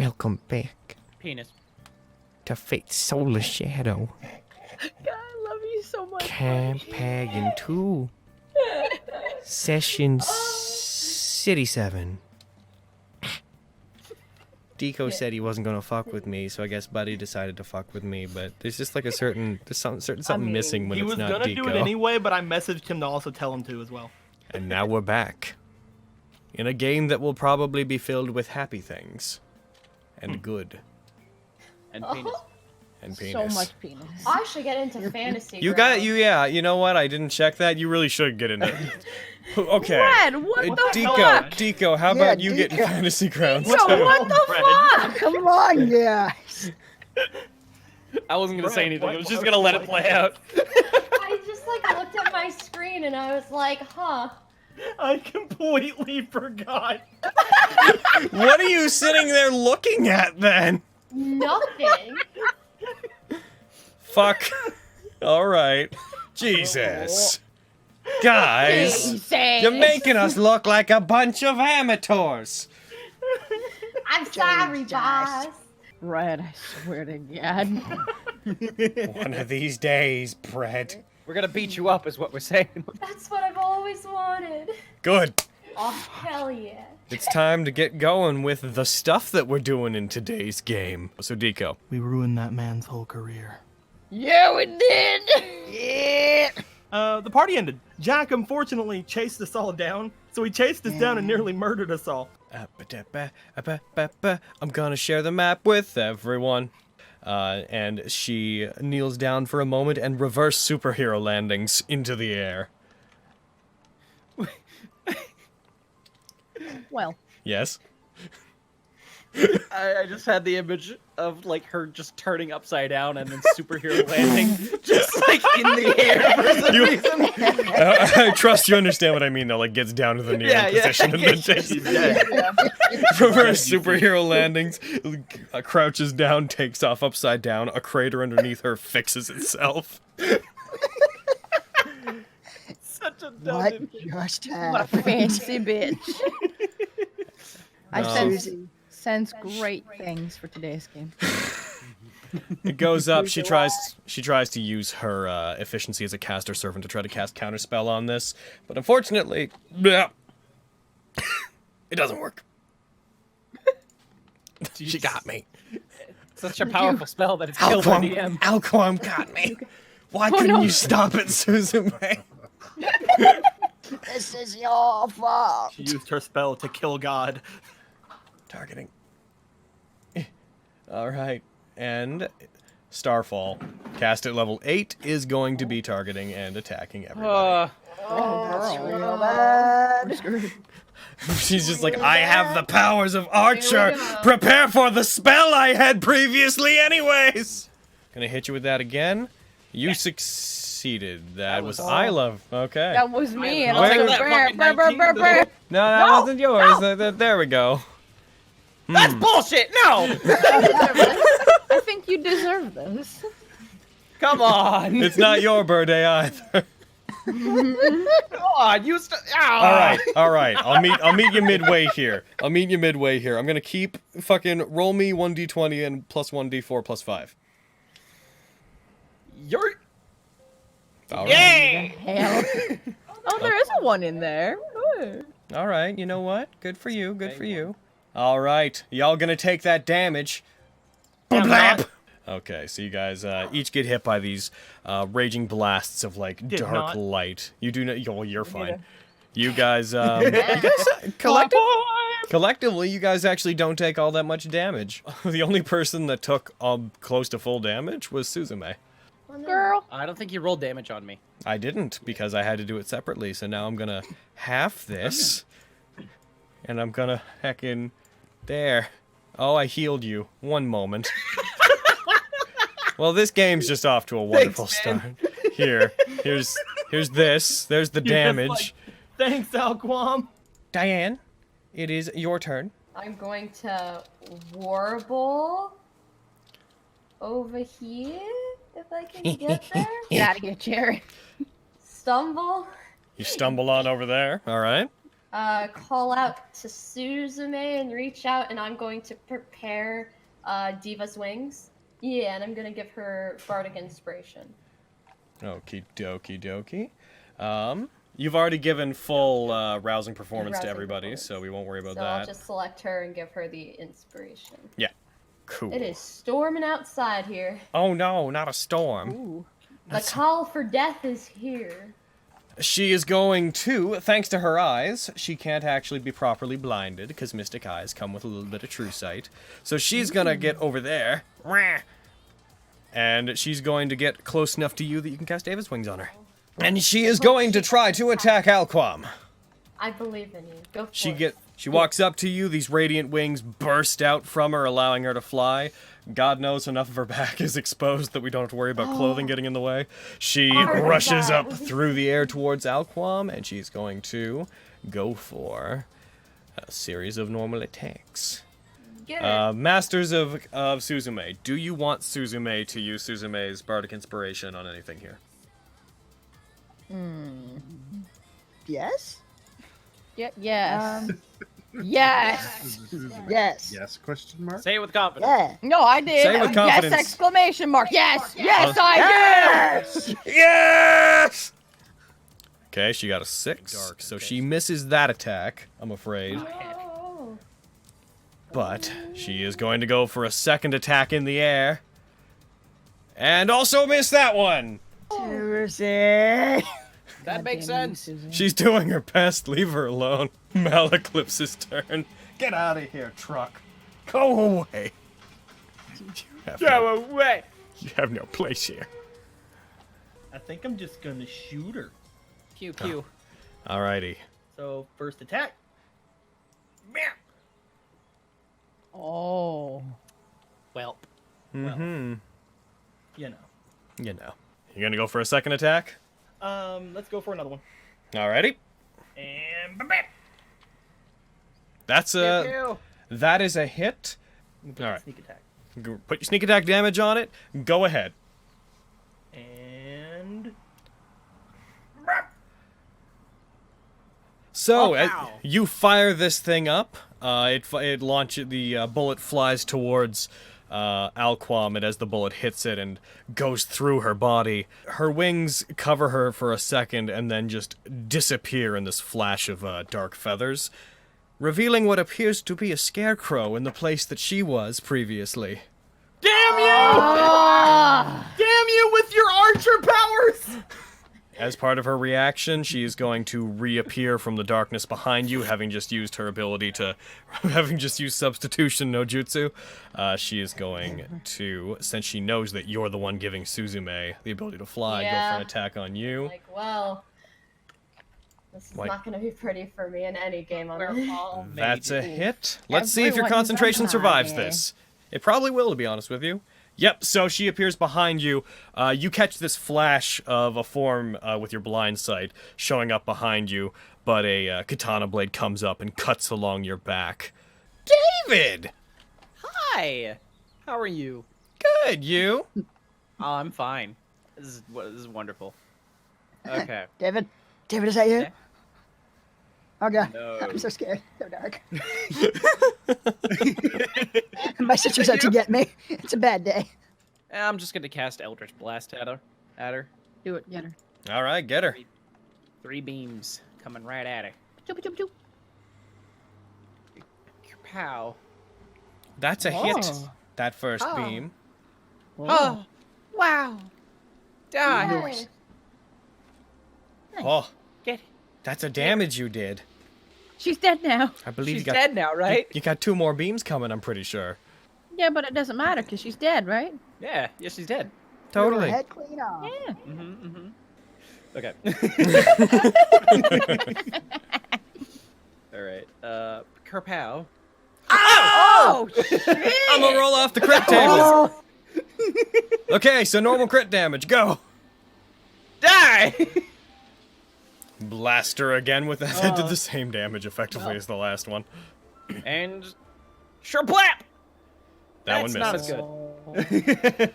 Welcome back Penis. to Fate's Solar Shadow. God, I love you so much. Campaign 2. Session 67. Deco said he wasn't gonna fuck with me, so I guess Buddy decided to fuck with me. But there's just like something missing when He it's was not gonna Deco. do it anyway, but I messaged him to also tell him to as well. And now we're back in a game that will probably be filled with happy things and good And penis. and penis. So much penis. I should get into fantasy. You got you, yeah. You know what? I didn't check that. You really should get into it. Okay. Fred, what the Deco, fuck? Deco, how about you get in fantasy grounds Yo, too? what the fuck? Come on, guys. I wasn't gonna say anything. I was just gonna let it play out. I just like looked at my screen and I was like, huh. I completely forgot. What are you sitting there looking at then? Nothing. Fuck. All right. Jesus. Guys, Jesus. you're making us look like a bunch of amateurs. I'm sorry, boss. Fred, I swear to God. One of these days, Brett. We're gonna beat you up, is what we're saying. That's what I've always wanted. Good. Oh, hell yeah. It's time to get going with the stuff that we're doing in today's game. So, Deco. We ruined that man's whole career. Yeah, we did. Yeah. The party ended. Jack unfortunately chased us all down, so he chased us down and nearly murdered us all. I'm gonna share the map with everyone. And she kneels down for a moment and reverse superhero landings into the air. Well, Yes? I just had the image of like her just turning upside down and then superhero landing, just like in the air for some reason. I trust you understand what I mean, though. Like, gets down to the kneeling position and then takes She's dead. reverse superhero landings, crouches down, takes off upside down, a crater underneath her fixes itself. Such a dumb What image. just what a happened? fancy bitch. I Susie. sense great things for today's game. It goes up. She tries to use her efficiency as a caster servant to try to cast counterspell on this, but unfortunately, bleh, it doesn't work. She got me. Such a powerful spell that it's killed by DM. Alquam got me. Why couldn't you stop it, Susan May? This is your fault. She used her spell to kill God. Targeting. All right, and Starfall, cast at level 8, is going to be targeting and attacking everybody. That's real bad. She's just like, I have the powers of Archer. Prepare for the spell I had previously, anyways. Gonna hit you with that again. You succeeded. That was I love. Okay. That was me, and Where- I was like, brr, brr, brr, brr. No, that wasn't yours. There we go. That's bullshit! No! I think you deserve this. Come on! It's not your birthday either. Come on, you All right. I'll meet you midway here. I'm gonna keep fucking roll me 1d20 and plus 1d4 plus 5. You're... All right. Yay! Hell. Oh, there is a one in there. Good. All right. You know what? Good for you. Good for you. All right. Y'all gonna take that damage. Blap. Okay, so you guys each get hit by these raging blasts of like Did dark not. light. You do not. Oh, you're fine. You guys, collectively, you guys actually don't take all that much damage. The only person that took close to full damage was Suzume. Girl. I don't think you rolled damage on me. I didn't because I had to do it separately. So now I'm gonna half this, and I'm gonna heckin' there. Oh, I healed you. One moment. Well, this game's just off to a wonderful start. Here's this. There's the damage. Thanks, Alquam. Diane, it is your turn. I'm going to warble over here, if I can get there. Get out of here, Jerry. Stumble. You stumble on over there. All right. call out to Suzume and reach out, and I'm going to prepare Diva's wings. Yeah, and I'm gonna give her bardic inspiration. Okie dokie dokie. You've already given full rousing performance to Rousing everybody, performance. so we won't worry about So that. I'll just select her and give her the inspiration. Yeah. Cool. It is storming outside here. Oh no, not a storm. Ooh. The call for death is here. She is going to, thanks to her eyes, she can't actually be properly blinded because mystic eyes come with a little bit of true sight. So she's gonna get over there. And she's going to get close enough to you that you can cast David's Wings on her. And she is going to try to attack Alquam. I believe in you. Go for it. She walks up to you, these radiant wings burst out from her, allowing her to fly. God knows enough of her back is exposed that we don't have to worry about clothing getting in the way. She rushes up through the air towards Alquam, and she's going to go for a series of normal attacks. Get her. Masters of Suzume, do you want Suzume to use Suzume's Bardic Inspiration on anything here? Yes? Yes. Yes. Yes. Yes? Question mark. Say it with confidence. Yeah. No, I did. Say it with confidence. Yes! Exclamation mark. Yes. Yes, I Yes! Yes! Okay, she got a 6, so she misses that attack, I'm afraid. Oh. But she is going to go for a second attack in the air. And also miss that one! Susie. That makes sense. She's doing her best, leave her alone. Maleclipse's turn. Get out of here, truck. Go away. Go away. You have no place here. I think I'm just gonna shoot her. Pew pew. Alrighty. So first attack. Oh. Well. Mm-hmm. You know. You know. You gonna go for a second attack? Let's go for another one. Alrighty. And bam. That's Pew a... pew. That is a hit. Alright. Sneak attack. Put your sneak attack damage on it. Go ahead. And So, Oh, ow. you fire this thing up. It launches, the bullet flies towards Alquam, and as the bullet hits it and goes through her body, her wings cover her for a second and then just disappear in this flash of dark feathers, revealing what appears to be a scarecrow in the place that she was previously. damn you! Damn you with your archer powers! As part of her reaction, she is going to reappear from the darkness behind you, having just used her ability to... having just used substitution no jutsu. She is going to, since she knows that you're the one giving Suzume the ability to fly, go Yeah. for an attack on you. Like, well, this is Like- not gonna be pretty for me in any game I'm We're in. all That's a made hit. Let's see if your Everyone's concentration a survives high. this. It probably will, to be honest with you. Yep, so she appears behind you. You catch this flash of a form with your blind sight showing up behind you, but a katana blade comes up and cuts along your back. David! Hi. How are you? Good, you? Oh, I'm fine. This is wonderful. Okay. David? David, is that you? Yeah. Oh god. No. I'm so scared. So dark. My sister's out to get me. It's a bad day. I'm just gonna cast Eldritch Blast at her. Do it, get her. All right, get her. 3 beams coming right at her. Choop, choop, choop. Pow. That's a hit, Oh. that first Oh. beam. Oh. Wow. Die. Nice. Oh, Get. that's a damage you did. She's dead now. I believe She's you got, dead now, right? you got 2 more beams coming, I'm pretty sure. Yeah, but it doesn't matter because she's dead, right? Yeah. Yeah, she's dead. Totally. Head clean off. Yeah. Mm-hmm. Okay. All right. Kerpow. Oh, I'm gonna roll off the crit table. Oh, Okay, so normal crit damage, go. Die. Blaster again with that. It did the same damage effectively as the last one. And sherplap. That That's one not misses. as good.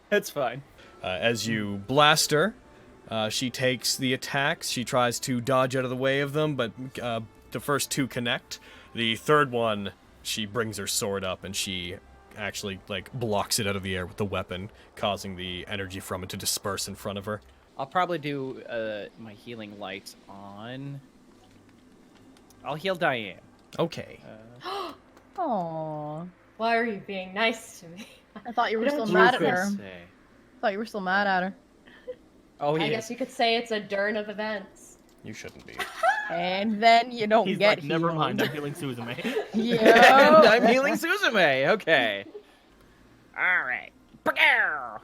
That's fine. As you blast her, she takes the attacks. She tries to dodge out of the way of them, but first two connect. The third one, she brings her sword up and she actually like blocks it out of the air with the weapon, causing the energy from it to disperse in front of her. I'll probably do my healing light on. I'll heal Diane. Okay. Aww. Why are you being nice to me? I thought you were still What mad did at you her. Say. I thought you were still mad at her. Oh yeah. I guess you could say it's a turn of events. You shouldn't be. And then you don't He's get like, never healed. mind, I'm healing Suzume. Yeah. And I'm healing Suzume. Okay. All right. All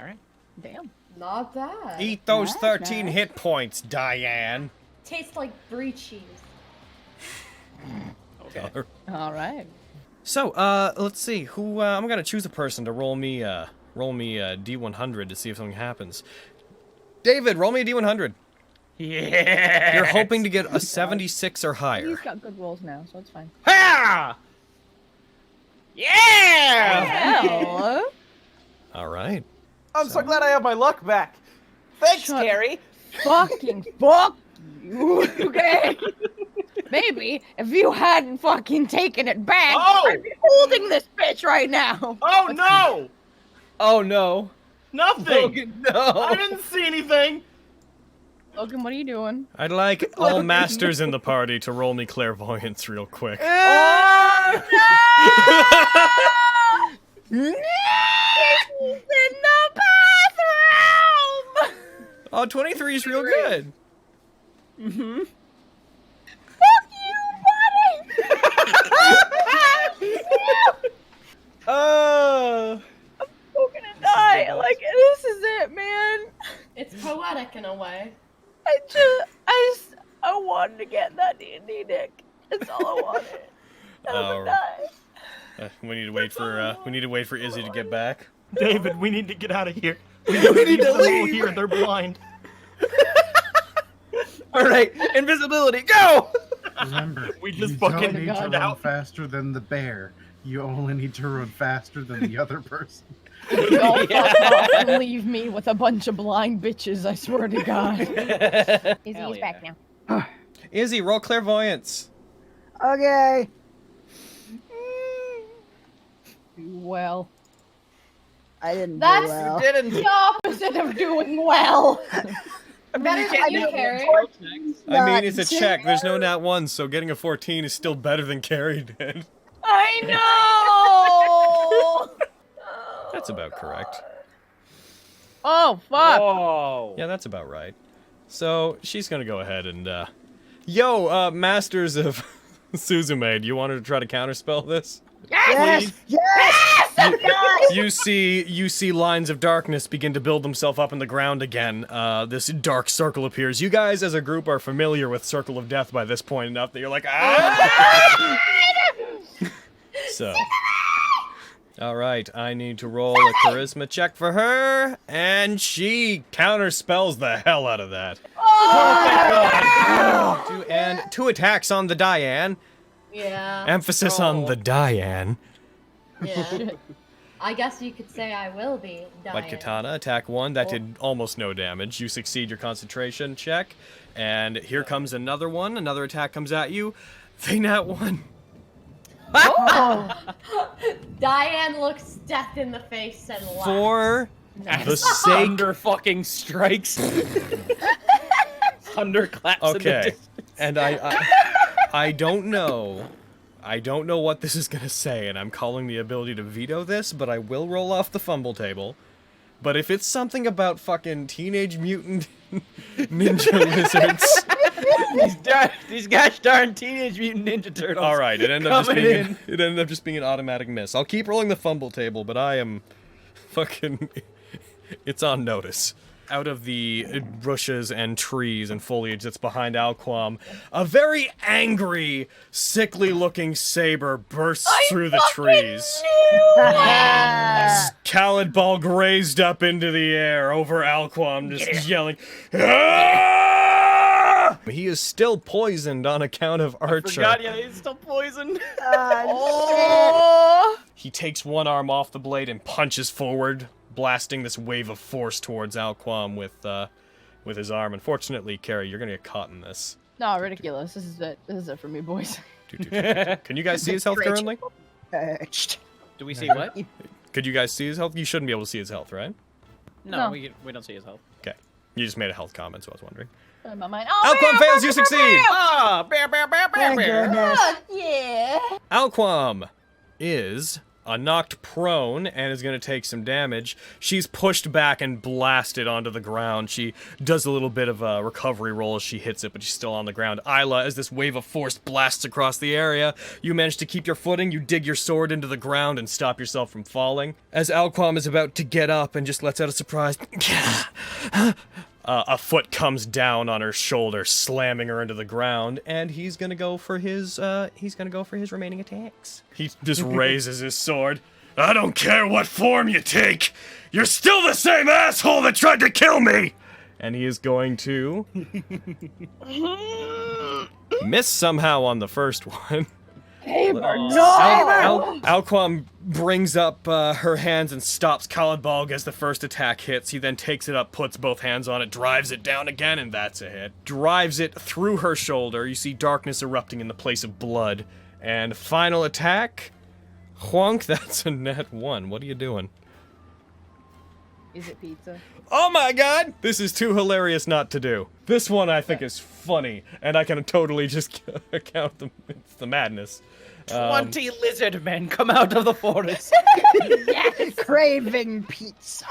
right. Damn. Not bad. Eat those Nice, 13 nice. hit points, Diane. Tastes like brie cheese. Okay. All right. So, let's see. Who? I'm gonna choose a person to roll me a D100 to see if something happens. David, roll me a D100. Yeah. You're hoping to get a 76 or higher. He's got good rolls now, so it's fine. Ha! Yeah! Hell. All right. I'm so glad I have my luck back. Thanks, Shut- Carrie. Fucking fuck you. Okay. Maybe if you hadn't fucking taken it back, Oh! I'd be holding this bitch right now. Oh no! Oh no. Nothing! Logan, no. I didn't see anything! Logan, what are you doing? I'd like all masters in the party to roll me clairvoyance real quick. Oh! He's in the bathroom. Oh, 23 is real good. Mm-hmm. Fuck you, buddy. Oh. I'm gonna die. Like this is it, man. It's poetic in a way. I wanted to get that D&D deck. That's all I wanted. I'm gonna die. We need to wait for Izzy to get back. David, we need to get out of here. We need to leave. Here, they're blind. All right. Invisibility. Go. Remember, We just you fucking don't need to got run out. faster than the bear. You only need to run faster than the other person. Don't fuck off and leave me with a bunch of blind bitches, I swear to God. Hell Izzy's yeah. back now. Izzy, roll clairvoyance. Okay. Well, I didn't That's- do well. Didn't. the opposite of doing well. Better than you, Carrie. I mean, it's a Not check. There's no nat 1, so getting a 14 is still better than Carrie did. I know. That's about correct. Oh fuck. Whoa. Yeah, that's about right. So, she's gonna go ahead and, Masters of Suzume, do you want her to try to counterspell this? Yes! Yes! You see lines of darkness begin to build themselves up in the ground again. This dark circle appears. You guys as a group are familiar with Circle of Death by this point enough that you're like, ah! So. Alright, I need to roll a charisma check for her, and she counterspells the hell out of that. And 2 attacks on the Diane. Yeah. Emphasis on the Diane. Yeah. I guess you could say I will be dying. White Katana, attack 1, that did almost no damage. You succeed your concentration check, and here comes another one. Another attack comes at you. They nat 1. Diane looks death in the face and laughs. For the sake. Thunder fucking strikes. Thunder claps. In the Okay, distance. and I don't know. I don't know what this is gonna say, and I'm calling the ability to veto this, but I will roll off the fumble table. But if it's something about fucking Teenage Mutant Ninja Lizards... These gosh darn Teenage Mutant Ninja Turtles. All right, it ended up Coming just being an automatic miss. I'll keep rolling the fumble table, but I am fucking it's on notice. Out of the bushes and trees and foliage that's behind Qualm, a very angry, sickly-looking saber bursts through the trees. Khaled Ball grazed up into the air over Qualm, just yelling. "Ah!" He is still poisoned on account of Archer. Forgot, yeah, he's still poisoned. He takes one arm off the blade and punches forward, blasting this wave of force towards Qualm with his arm. Unfortunately, Carrie, you're gonna get caught in this. No, ridiculous. This is it. This is it for me, boys. Can you guys see his health Great. currently? Perched. Do we see what? Could you guys see his health? You shouldn't be able to see his health, right? No, No. we don't see his health. Okay. You just made a health comment, so I was wondering. In my mind. Oh, Alquam fails, you succeed! Ah, bear, bear, bear, bear, Thank bear. goodness. yeah. Alquam is knocked prone and is going to take some damage. She's pushed back and blasted onto the ground. She does a little bit of a recovery roll as she hits it, but she's still on the ground. Isla, as this wave of force blasts across the area, you manage to keep your footing. You dig your sword into the ground and stop yourself from falling. As Alquam is about to get up and just lets out a surprise, a foot comes down on her shoulder, slamming her into the ground, and he's gonna go for his remaining attacks. He just raises his sword. I don't care what form you take, you're still the same asshole that tried to kill me! And he is going to miss somehow on the first one. Alquam brings up her hands and stops Kalidbalg as the first attack hits. He then takes it up, puts both hands on it, drives it down again, and that's a hit. Drives it through her shoulder. You see darkness erupting in the place of blood. And final attack. Honk, that's a net 1. What are you doing? Is it pizza? Oh my god! This is too hilarious not to do. This one I think is funny, and I can totally just account it's the madness. 20 lizard men come out of the forest. Yes. Craving pizza.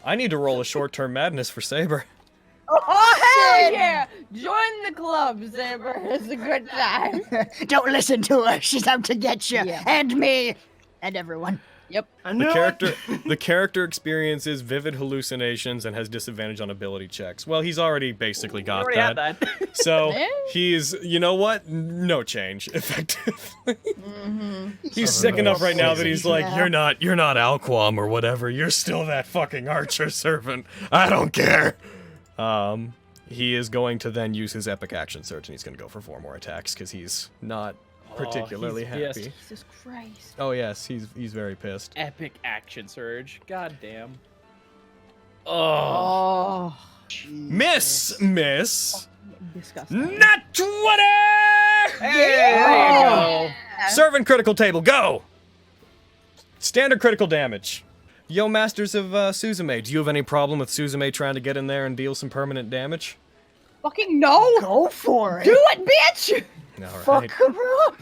I need to roll a short-term madness for Saber. Oh, hell yeah! Join the club, Saber. It's a good time. Don't listen to her. She's out to get you. Yeah. And me. And everyone. Yep. I knew The character experiences vivid hallucinations and has disadvantage on ability checks. Well, he's already basically We got already had that. So Yeah. he's, you know what? No change, effectively. He's sick enough right now that he's like, Yeah. you're not Alquam or whatever. You're still that fucking archer servant. I don't care. He is going to then use his epic action surge, and he's going to go for 4 more attacks because he's not particularly he's happy. pissed. Jesus Christ. Oh yes, he's very pissed. Epic action surge. God damn. Oh. Oh. Miss. Disgusting. Nat 20! There you go. Servant critical table, go! Standard critical damage. Yo, Masters of Suzume, do you have any problem with Suzume trying to get in there and deal some permanent damage? Fucking no! Go for it. Do it, bitch! Alright. Fuck her up.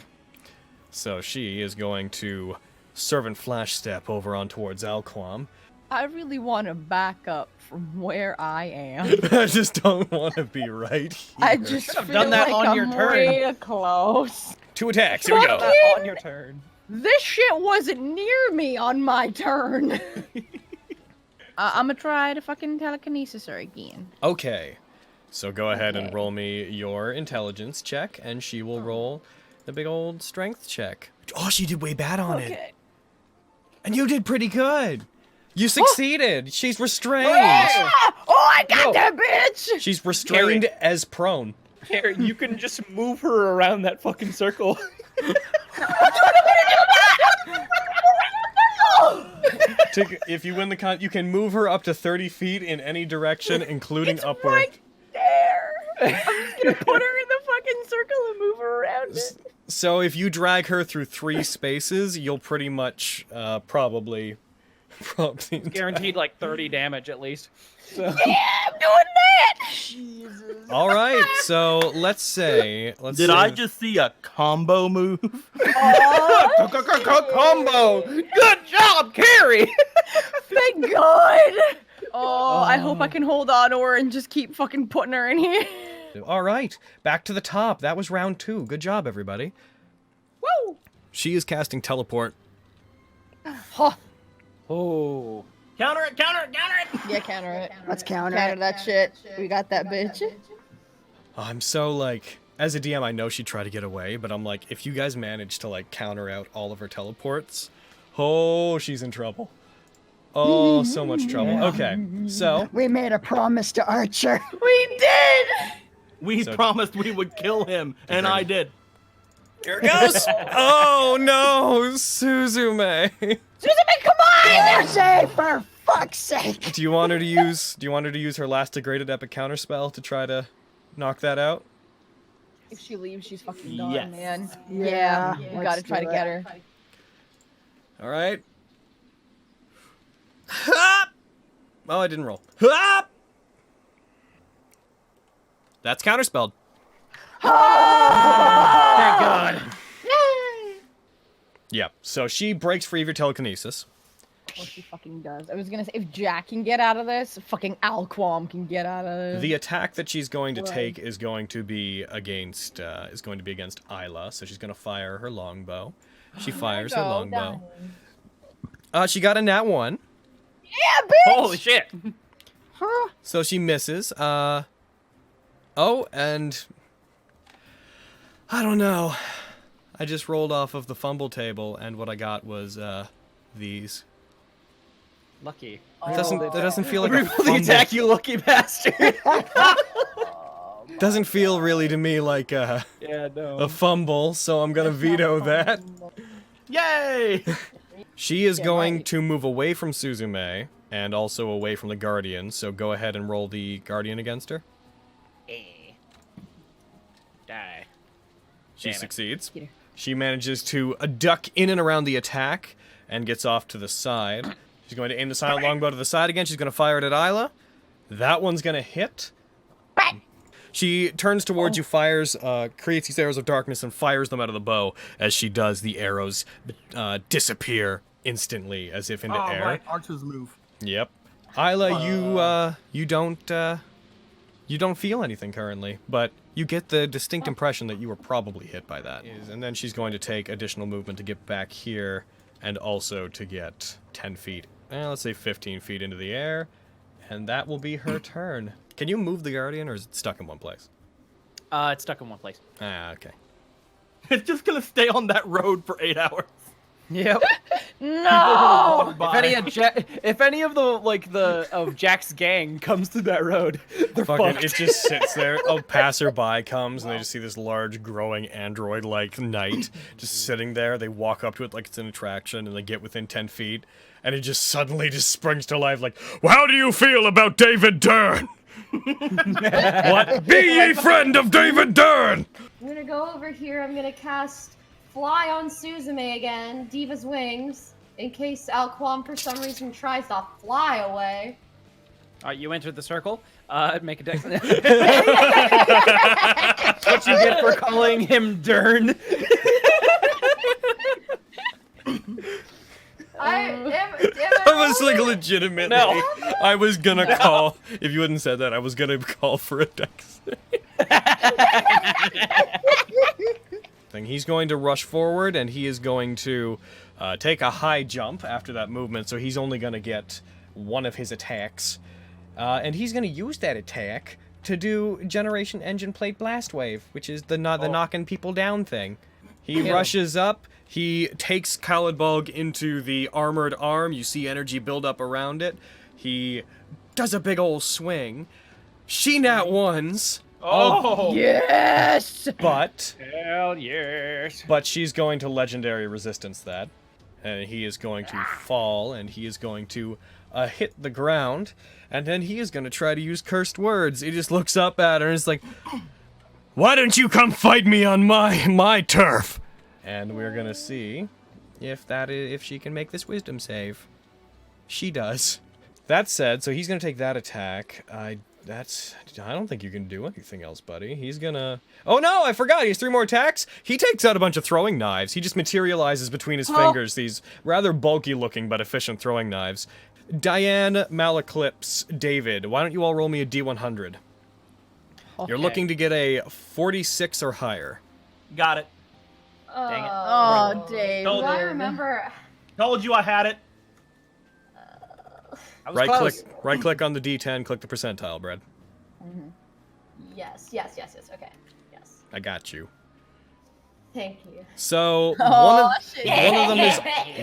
So she is going to servant flash step over on towards Alquam. I really want to back up from where I am. I just don't want to be right here. I just Could've feel done that like on your I'm turn. way close. 2 attacks, here we go. That on your turn. This shit wasn't near me on my turn. I'm gonna try to fucking telekinesis her again. Okay. So go ahead and roll me your intelligence check, and she will roll the big old strength check. Oh, she did way bad on it. Okay. And you did pretty good. You succeeded. She's restrained. Ah! Oh, I got No. that bitch! She's restrained as prone. Here, you can just move her around that fucking circle. If you win the you can move her up to 30 feet in any direction, including upward. Right there! I'm just gonna put her in the fucking circle and move her around it. So if you drag her through 3 spaces, you'll pretty much probably. Guaranteed like 30 damage at least. So. Yeah, I'm doing that! All right, so let's say. Did I just see a combo move? Combo! Good job, Carrie! Thank God! Oh, I hope I can hold on to her and just keep fucking putting her in here. All right, back to the top. That was round 2. Good job, everybody. Woo! She is casting teleport. Huh. Oh. Counter it, counter it, counter it! Yeah, counter it. Let's counter Counter it. that shit. We got that bitch. I'm so like, as a DM, I know she'd try to get away, but I'm like, if you guys manage to like counter out all of her teleports, oh, she's in trouble. Oh, so much trouble. Okay, so We made a promise to Archer. We did! We So- promised we would kill him, and I did. here it goes. Oh no, Suzume. Suzume, come on! They're safe, for fuck's sake. Do you want her to use her last degraded epic counterspell to try to knock that out? If she leaves, she's fucking gone, Yes. man. Yeah, We let's gotta try do to it. get her. All right. Oh, I didn't roll. That's counterspelled. Thank God. Yeah. So she breaks free of your telekinesis. Oh, she fucking does. I was gonna say, if Jack can get out of this, fucking Qualm can get out of this. The attack that she's going to take is going to be against Isla. So she's going to fire her longbow. She fires her go. longbow. She got a nat 1. Yeah, bitch! Holy shit. So she misses. Oh, and I don't know. I just rolled off of the fumble table, and what I got was these. Lucky. That doesn't feel like a Reroll the fumble. attack, you lucky bastard. Doesn't feel really to me like Yeah, no. a fumble, so I'm gonna veto that. Yay! She is Yeah, going right. to move away from Suzume and also away from the Guardian, so go ahead and roll the Guardian against her. Die. She Damn it. succeeds. Get her. She manages to duck in and around the attack and gets off to the side. She's going to aim the silent longbow to the side again. She's going to fire it at Isla. That one's going to hit. She turns towards you, fires, creates these arrows of darkness, and fires them out of the bow. As she does, the arrows disappear instantly, as if into Oh, air. right. Archer's move. Yep. Isla, you don't feel anything currently, but you get the distinct impression that you were probably hit by that. And then she's going to take additional movement to get back here, and also to get 10 feet, let's say 15 feet into the air, and that will be her turn. Can you move the Guardian, or is it stuck in one place? It's stuck in one place. Ah, okay. It's just gonna stay on that road for 8 hours. Yep. No! If any of the Jack's gang comes through that road, they're Fucking, fucked. it just sits there. A passerby comes, and they just see this large, growing android-like knight just sitting there. They walk up to it like it's an attraction, and they get within 10 feet, and it just suddenly just springs to life like, well, how do you feel about David Dern? What? Be ye friend of David Dern! I'm gonna go over here. I'm gonna cast Fly on Suzume again, Diva's Wings, in case Qualm for some reason tries to fly away. You entered the circle. Make a dex. That's what you get for calling him Dern. I was like legitimately. No. I was gonna call. If you hadn't said that, I was gonna call for a dex. He's going to rush forward, and he is going to take a high jump after that movement. So he's only gonna get one of his attacks, and he's gonna use that attack to do Generation Engine Plate Blast Wave, which is the knocking people down thing. He rushes up. He takes Khalidbolg into the armored arm. You see energy build up around it. He does a big old swing. She nat ones. Oh! Yes! But Hell yes. But she's going to legendary resistance that. And he is going to fall, and he is going to hit the ground. And then he is going to try to use cursed words. He just looks up at her and is like, why don't you come fight me on my turf? And we're going to see if she can make this wisdom save. She does. That said, so he's going to take that attack. I don't think you can do anything else, buddy. He's gonna... Oh no, I forgot, he has 3 more attacks? He takes out a bunch of throwing knives. He just materializes between his fingers, these rather bulky looking but efficient throwing knives. Diane, Malaclips, David, why don't you all roll me a D100? You're looking to get a 46 or higher. Got it. Dang it. Oh, Dave. Do I remember? Told you I had it. I was close. Right click on the D10, click the percentile, Brad. Yes. Okay. Yes. I got you. Thank you. So Oh,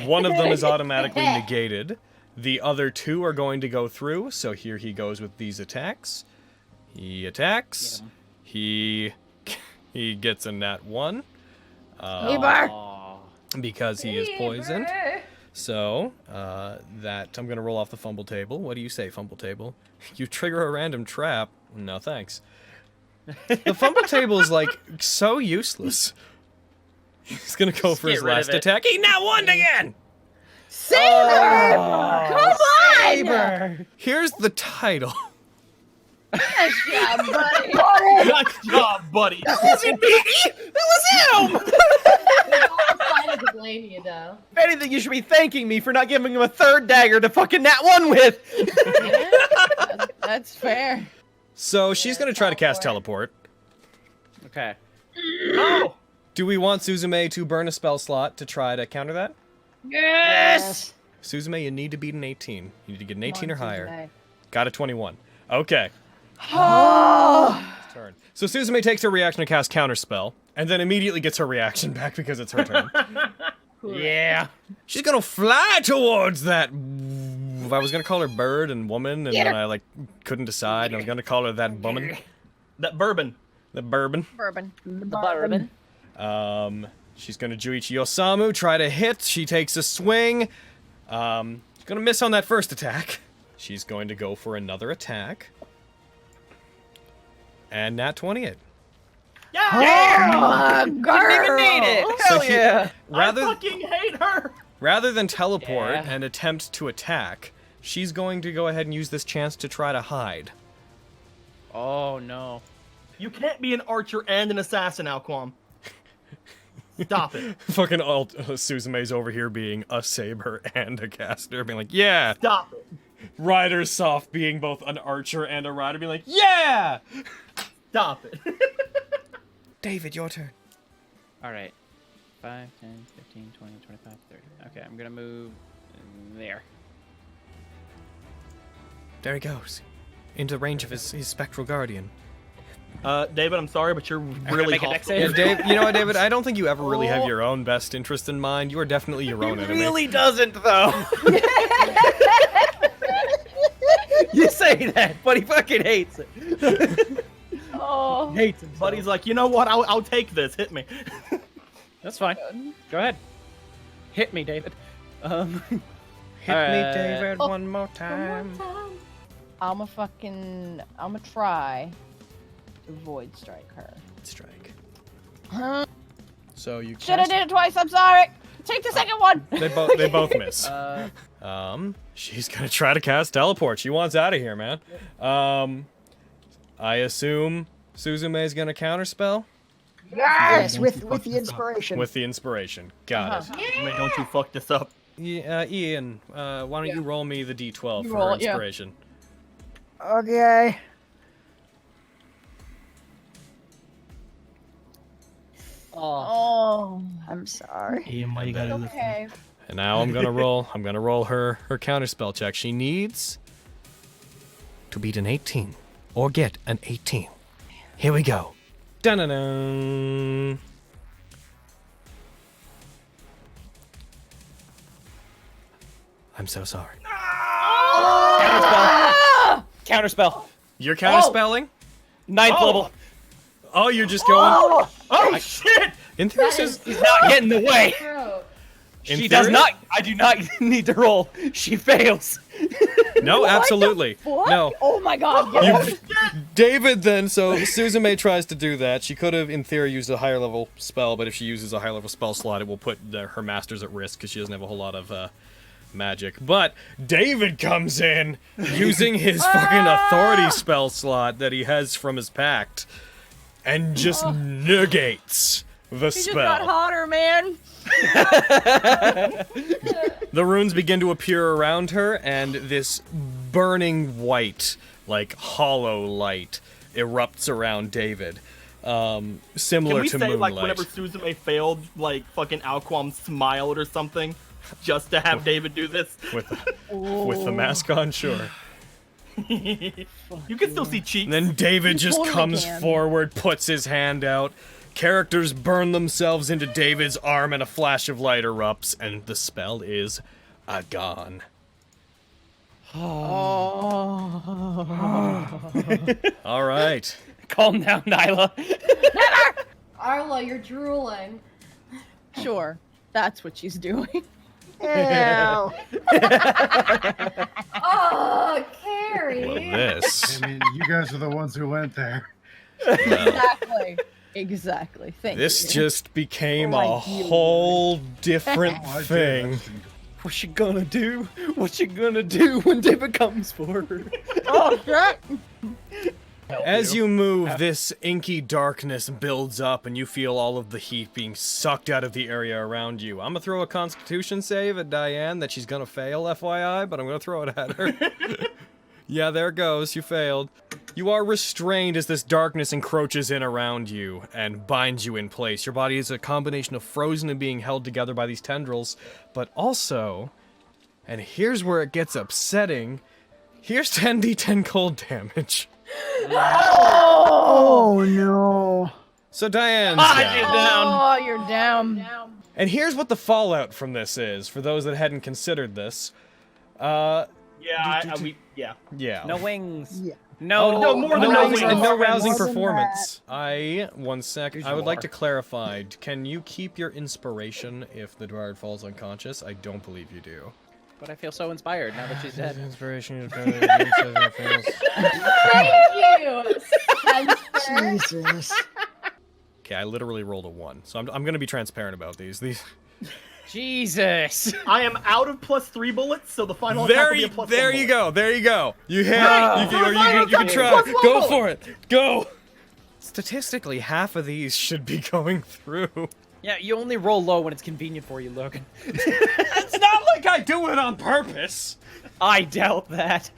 one of them is automatically negated. The other 2 are going to go through. So here he goes with these attacks. He attacks. He gets a nat 1 because he is poisoned. So that I'm gonna roll off the fumble table. What do you say, fumble table? You trigger a random trap. No thanks. The fumble table is like so useless. He's gonna go for his get rid last of it. attack. He now won again! Saber! Come on! Saber! Here's the title. Nice job, buddy. Nice job, buddy. Wasn't me! That was him! We all decided to blame you, though. If anything, you should be thanking me for not giving him a third dagger to fucking Nat1 with! That's fair. So she's gonna try to cast teleport. Okay. Oh, Do we want Suzume to burn a spell slot to try to counter that? Yes! Suzume, you need to beat an 18. You need to get an 18 or Come on, higher. Suzume. Got a 21. Okay. Oh! Turn. So Suzume takes her reaction to cast counterspell, and then immediately gets her reaction back because it's her turn. Yeah. She's gonna fly towards that. I was gonna call her bird and woman, and then I like couldn't decide. And I was gonna call her that woman, that bourbon. the bourbon. Bourbon. The bourbon. She's gonna Juichi Osamu, try to hit. She takes a swing. She's gonna miss on that first attack. She's going to go for another attack. And Nat 20 it. Yeah! Oh, girl! Didn't even need it! Hell he- yeah! I fucking hate her. Rather than teleport Yeah. and attempt to attack, she's going to go ahead and use this chance to try to hide. Oh no. You can't be an archer and an assassin, Qualm. Stop it. Fucking Suzume's over here being a saber and a caster, being like, yeah! Stop it. Ryder Soft being both an archer and a rider, being like, yeah! Stop it. David, your turn. Alright. 5, 10, 15, 20, 25, 30. Okay, I'm gonna move there. There he goes. Into range of his spectral guardian. David, I'm sorry, but you're really make a dex hostile. Yeah, save. Dave, you know what, David? I don't think you ever really have your own best interest in mind. You are definitely your own enemy. Really doesn't though. You say that, but he fucking hates it. Oh. Hates himself. Buddy's like, you know what? I'll take this. Hit me. That's fine. Go ahead. Hit me, David. Hit me, David, one more time. I'ma try to void strike her. Strike. Huh? So you Should have did it twice, I'm sorry! Take the second one! They both miss. She's gonna try to cast teleport. She wants out of here, man. I assume Suzume's gonna counterspell Yes, with the inspiration. with the inspiration. Got it. Man, don't you fuck this up. Yeah, Ian, why don't you roll me the d12 You for roll it, yeah. inspiration? Okay. Oh. I'm sorry. Ian, why you gotta do this? Okay. And now I'm gonna roll her counterspell check. She needs to beat an 18 or get an 18. Here we go. Dun-dun-dun. I'm so sorry. Counterspell. You're counterspelling? 9th level. Oh, you're just going. Oh shit! In theory, Sus- He's not getting in the way. Bro. in She does theory- not. I do not need to roll. She fails. No, absolutely. What? No. Oh my god, yes. David then, so Suzume tries to do that. She could have, in theory, used a higher level spell, but if she uses a higher level spell slot, it will put her masters at risk because she doesn't have a whole lot of magic. But David comes in using his fucking authority spell slot that he has from his pact and just negates the He just got spell. hotter, man. The runes begin to appear around her, and this burning white, like hollow light, erupts around David. Similar Can we to say, moonlight. like, whenever Suzume failed, like, fucking Qualm smiled or something? Just to have David do this? with the mask on, sure. You can still see cheeks. And then David just totally comes can. forward, puts his hand out. Characters burn themselves into David's arm, and a flash of light erupts, and the spell is gone. All right. Calm down, Nyla. Arla, you're drooling. Sure, that's what she's doing. Ew. Oh, Carrie. This. I mean, you guys are the ones who went there. Exactly. Exactly. Thank This you. just became Oh, a I do. whole different Oh, I did. thing. What you gonna do? What you gonna do when David comes for her? Oh shit! As you move, this inky darkness builds up and you feel all of the heat being sucked out of the area around you. I'm gonna throw a constitution save at Diane that she's gonna fail, FYI, but I'm gonna throw it at her. Yeah, there it goes. You failed. You are restrained as this darkness encroaches in around you and binds you in place. Your body is a combination of frozen and being held together by these tendrils, but also, and here's where it gets upsetting, here's 10d10 cold damage. Oh no. So Diane's down. Oh, you're down. And here's what the fallout from this is, for those that hadn't considered this. Yeah, Yeah. No wings. Yeah. No, no, more than no, rousing and no performance. rousing More than performance. One sec. I would like more. to clarify. Can you keep your inspiration if the dryad falls unconscious? I don't believe you do. But I feel so inspired now that she's dead. Inspiration is Thank you, Spencer. Jesus. Okay, I literally rolled a 1, so I'm gonna be transparent about these. Jesus. I am out of +3 bullets, so the final attack will be a +1 there you bullet. go, there you go. You hit. Ah. You can Final try. attack, +1 Go bullet. for it. Go. Statistically, half of these should be going through. Yeah, you only roll low when it's convenient for you, Logan. It's not like I do it on purpose. I doubt that.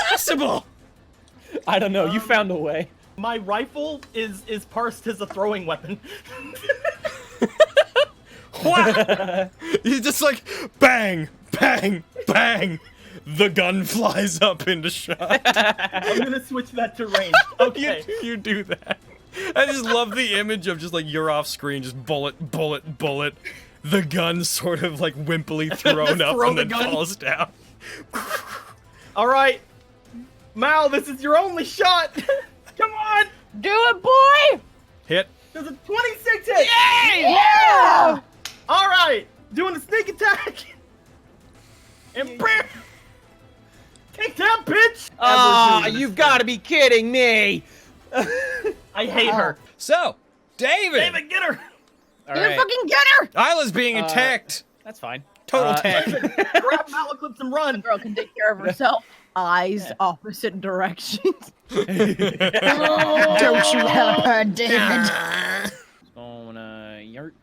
Possible. I don't know. You found a way. My rifle is parsed as a throwing weapon. What? He's just like bang, bang, bang. The gun flies up into shot. I'm gonna switch that to range. Okay. You do that. I just love the image of just like you're off screen, just bullet, bullet, bullet. The gun sort of like wimpily thrown up Throw and the then gun. falls down. All right, Mal, this is your only shot. Come on. Do it, boy! Hit. There's a 26 hit. Yeah! All right, doing the sneak attack. And bam. Take that, bitch. Ah, you've got to be kidding me. I hate her. So, David. David, get her. All You right. fucking get her! Isla's being attacked. That's fine. Total attack. Grab Malaclips and run. Girl can take care of herself. Eyes opposite directions. Don't you help her, David. Yurt.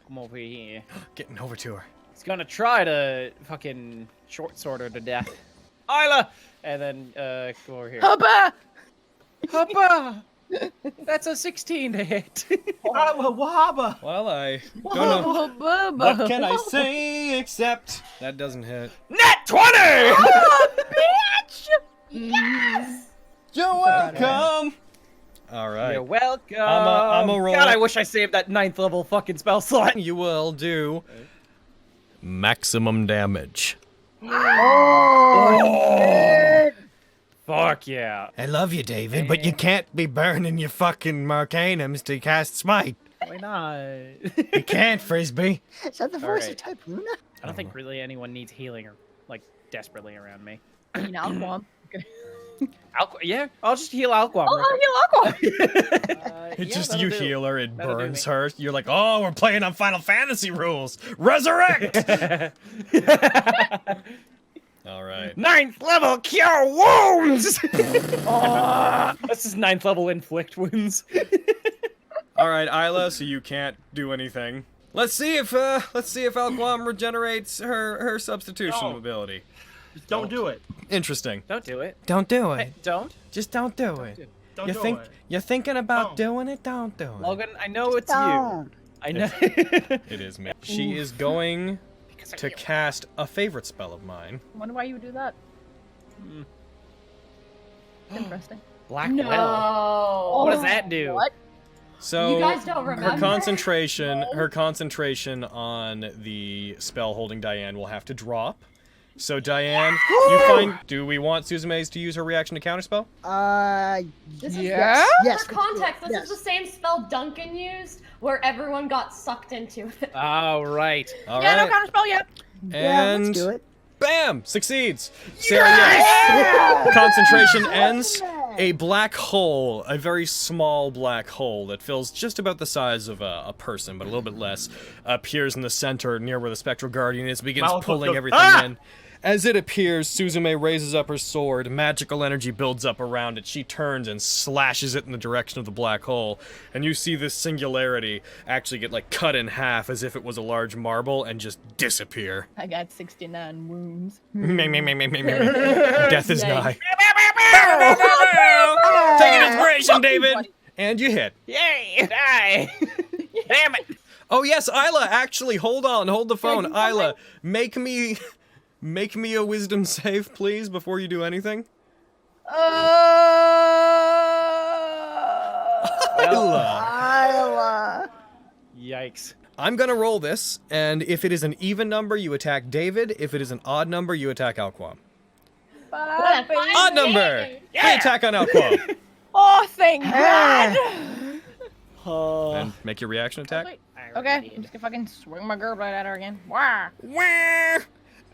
Come over here. Getting over to her. He's gonna try to fucking short sword her to death. Isla! And then, go over here. Hubba! Hoppa! That's a 16 to hit. Wahaba. Well, I don't know. Hubba! What can I say except that doesn't hit. Nat 20! Oh, bitch! Yes! You're welcome. All right. You're welcome. I'm a roll. God, I wish I saved that 9th level fucking spell slot. You will do maximum damage. Oh, Fuck yeah. I love you, David, but you can't be burning your fucking Marcanums to cast Smite. Why not? You can't, Frisbee. is that the voice of Alright. Type Luna? I don't think really anyone needs healing or like desperately around me. You know, Qualm. Yeah, I'll just heal Alquam. Oh, heal Aqua! It's just you heal her, it That'll do burns me. her. You're like, oh, we're playing on Final Fantasy rules. Resurrect! All right. 9th level cure wounds. This is 9th level inflict wounds. All right, Isla, so you can't do anything. Let's see if Alquam regenerates her substitution No. ability. Just don't do it. Interesting. Don't do it. Don't do Hey, don't. Just don't do it. Don't You do think it. you're thinking about Don't. doing it? Don't do it. Logan, I know it's you. Don't. I know. It is me. She is going Because of to you. cast a favorite spell of mine. I wonder why you would do that. Interesting. Black No. Will. What does that do? What? So You guys don't remember? her concentration on the spell holding Diane will have to drop. So Diane, you find. Do we want Suzume's to use her reaction to counterspell? This is Yeah? Yes. For context, this yes. is the same spell Duncan used, where everyone got sucked into it. All right. All Yeah, right. no counterspell yet. Yeah, And let's do it. bam! Succeeds. Sarah, yes. Concentration ends. A black hole, a very small black hole that fills just about the size of a person, but a little bit less, appears in the center near where the Spectral Guardian is, begins Mouthwash pulling goes, everything "Ah!" in. As it appears, Suzume raises up her sword, magical energy builds up around it, she turns and slashes it in the direction of the black hole, and you see this singularity actually get, like, cut in half as if it was a large marble and just disappear. I got 69 wounds. Death is nigh. Oh, Take an inspiration, David! And you hit. Yay! Die! Damn it! Oh yes, Isla, actually, hold on, hold the phone. Can I do Isla, make me a wisdom save, please, before you do anything. Isla. Yikes. I'm gonna roll this, and if it is an even number, you attack David. If it is an odd number, you attack Alquam. Bye, baby. Odd number! Free attack on Alquam. Oh, thank God. And make your reaction attack. Okay, I'm just gonna fucking swing my girl right at her again. Wah. Wah!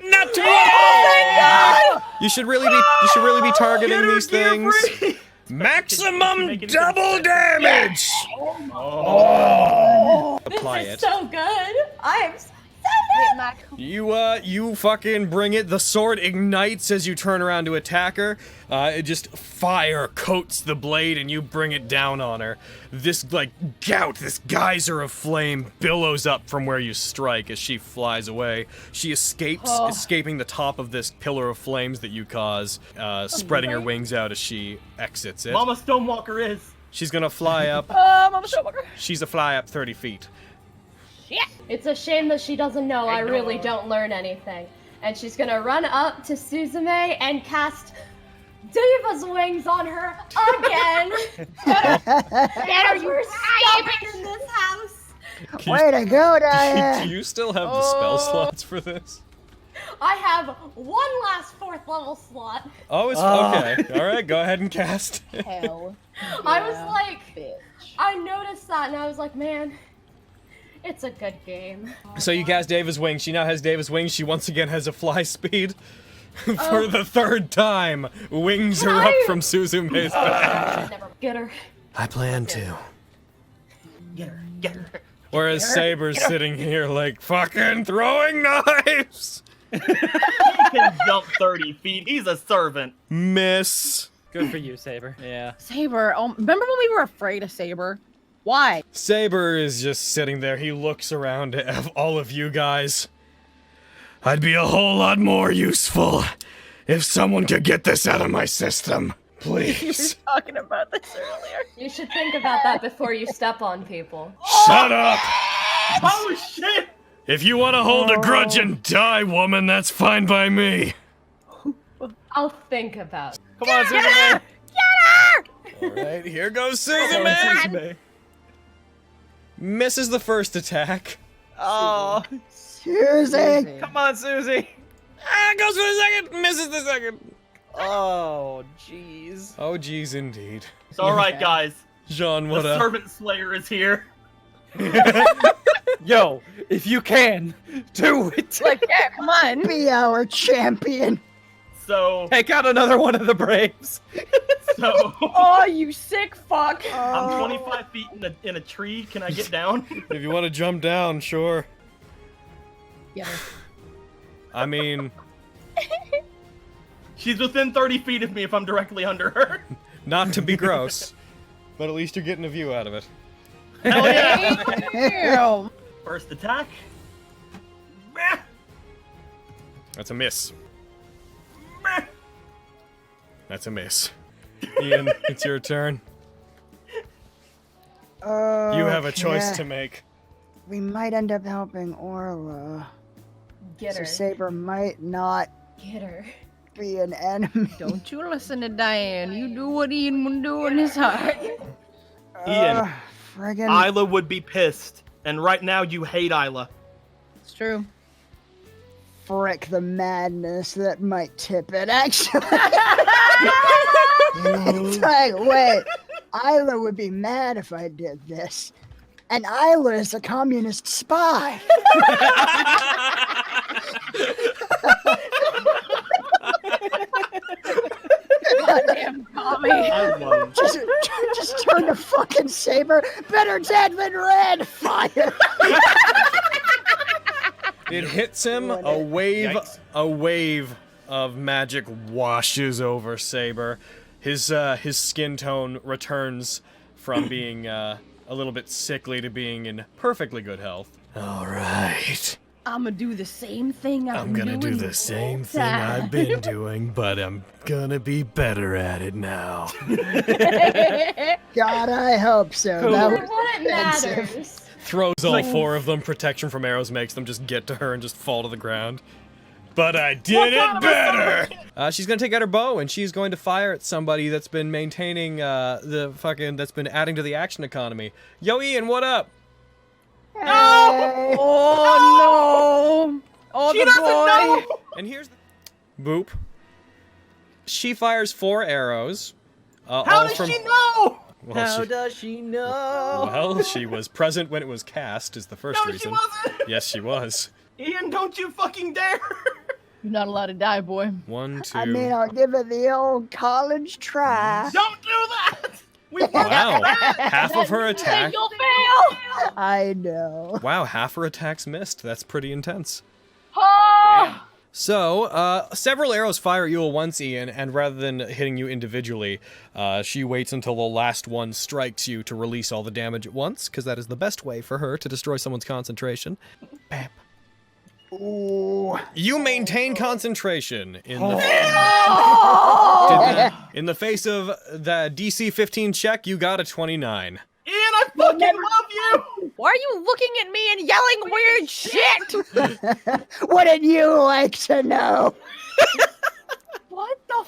Not too Oh, You should really be targeting these things. Maximum Make it double damage! Apply This it. is so good. I'm so You fucking bring it. The sword ignites as you turn around to attack her. It just fire coats the blade and you bring it down on her. This, like, this geyser of flame billows up from where you strike as she flies away. She escapes, escaping the top of this pillar of flames that you cause, spreading her wings out as she exits it. Mama Stonewalker is. She's gonna fly up. Mama Stonewalker. She's a fly up 30 feet. It's a shame that she doesn't know I really don't learn anything. And she's gonna run up to Suzume and cast Diva's wings on her again. Are you stubborn in this house? Way to go, Diane. Do you still have the spell slots for this? I have one last 4th level slot. Oh, it's okay. All right, go ahead and cast. Hell. I was like, Bitch. I noticed that and I was like, man, it's a good game. So you cast Davis Wings. She now has Davis Wings. She once again has a fly speed. For the 3rd time, wings Can are up I- from Suzume's back. Never get her. I plan to. Get her, get her. Whereas Saber's sitting here like fucking throwing knives. He can jump 30 feet. He's a servant. Miss. Good for you, Saber. Yeah. Saber. Oh, remember when we were afraid of Saber? Why? Saber is just sitting there. He looks around at all of you guys. I'd be a whole lot more useful if someone could get this out of my system. Please. Talking about this earlier. You should think about that before you step on people. Shut up! Oh shit! If you want to hold a grudge and die, woman, that's fine by me. I'll think about it. Come on, Suzume. Alright, here goes Suzume! Misses the first attack. Oh, Susie. come on, Susie. Goes for the second! Misses the second! Oh, jeez. Oh, geez, indeed. It's alright, guys. Jean, what The up? Servant Slayer is here. Yo, if you can, do it. Like, yeah, come on. Be our champion. So, Take out another one of the Braves. Oh, you sick fuck. I'm 25 feet in a tree. Can I get down? If you want to jump down, sure. Yeah. I mean, She's within 30 feet of me if I'm directly under her. not to be gross, but at least you're getting a view out of it. Hell yeah! Damn. First attack. Meh, That's a miss. meh. That's a miss. Ian, it's your turn. You have a choice to make. We might end up helping Orla. Get So her. Saber might not Get her. be an enemy. Don't you listen to Diane. You do what Ian would do in his heart. Ian, Friggin' Isla would be pissed. And right now you hate Isla. It's true. frick the madness that might tip it, actually. It's like, wait, Isla would be mad if I did this. And Isla is a communist spy. Goddamn Tommy. I love it. Just turn the fucking saber. Better dead than red. Fire. It hits him. A wave of magic washes over Saber. His skin tone returns from being a little bit sickly to being in perfectly good health. All right. I'm gonna do the same thing I'm gonna do the same thing I've been doing, but I'm gonna be better at it now. God, I hope so. That was What it expensive. matters. Throws all four of them. Protection from arrows makes them just get to her and just fall to the ground. But I did it better! She's gonna take out her bow and she's going to fire at somebody that's been maintaining that's been adding to the action economy. Yo, Ian, what up? Hey. Oh no! Oh, She the doesn't boy! know! And here's the boop. She fires 4 arrows. How all does from... she know? Well, How she... does she know? Well, she was present when it was cast, is the first No, reason. she wasn't. Yes, she was. Ian, don't you fucking dare! You're not allowed to die, boy. 1, 2. I mean, I'll give it the old college try. Don't do that! We Wow, half of her attack. You'll fail! I know. Wow, half her attacks missed. That's pretty intense. Oh! So, several arrows fire at you at once, Ian, and rather than hitting you individually, she waits until the last one strikes you to release all the damage at once, because that is the best way for her to destroy someone's concentration. Bam. Ooh. You maintain concentration in the in the face of the DC 15 check. You got a 29. Ian, I fucking love you! Why are you looking at me and yelling weird shit? Wouldn't you like to know? What the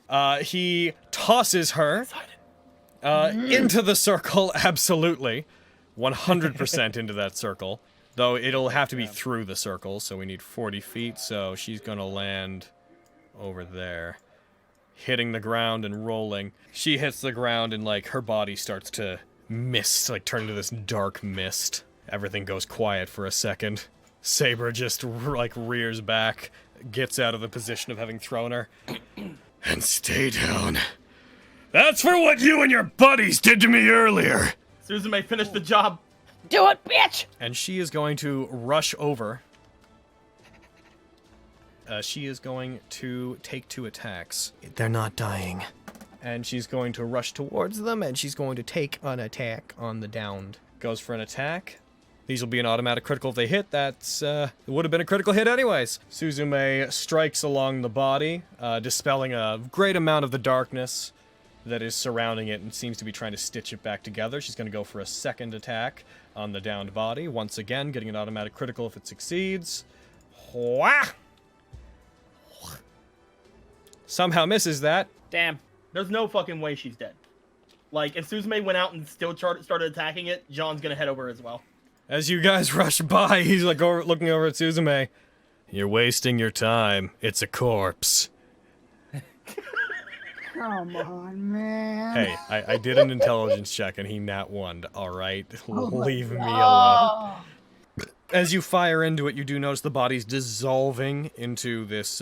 fuck? He tosses her into the circle, absolutely. 100% into that circle. Though it'll have to be through the circle, so we need 40 feet, so she's gonna land over there. Hitting the ground and rolling. She hits the ground and, like, her body starts to mist, like, turn into this dark mist. Everything goes quiet for a second. Saber just, like, rears back, gets out of the position of having thrown her. And stay down. That's for what you and your buddies did to me earlier! Suzume, finish the job. Do it, bitch! And she is going to rush over. She is going to take 2 attacks. They're not dying. And she's going to rush towards them, and she's going to take an attack on the downed. Goes for an attack. These will be an automatic critical if they hit. That's, it would have been a critical hit anyways. Suzume strikes along the body, dispelling a great amount of the darkness that is surrounding it and seems to be trying to stitch it back together. She's going to go for a second attack on the downed body. Once again, getting an automatic critical if it succeeds. Wah! Somehow misses that. Damn. There's no fucking way she's dead. Like, if Suzume went out and still started attacking it, John's gonna head over as well. As you guys rush by, he's like looking over at Suzume. You're wasting your time. It's a corpse. Come on, man. Hey, I did an intelligence check and he nat 1'd, alright? Leave me alone. Oh. As you fire into it, you do notice the body's dissolving into this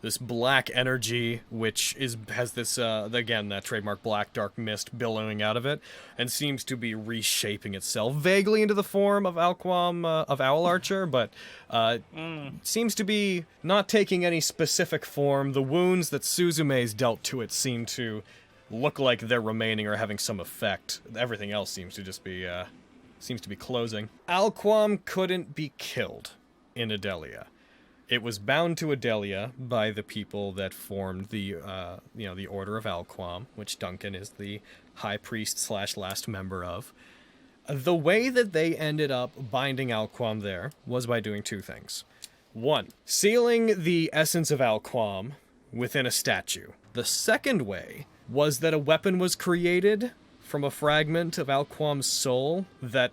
this black energy, which has this again that trademark black dark mist billowing out of it, and seems to be reshaping itself vaguely into the form of Qualm of Owl Archer, but seems to be not taking any specific form. The wounds that Suzume's dealt to it seem to look like they're remaining or having some effect. Everything else seems to just be closing. Qualm couldn't be killed in Adelia. It was bound to Adelia by the people that formed the, the Order of Qualm, which Duncan is the high priest / last member of. The way that they ended up binding Qualm there was by doing 2 things. 1, sealing the essence of Qualm within a statue. The second way was that a weapon was created from a fragment of Qualm's soul that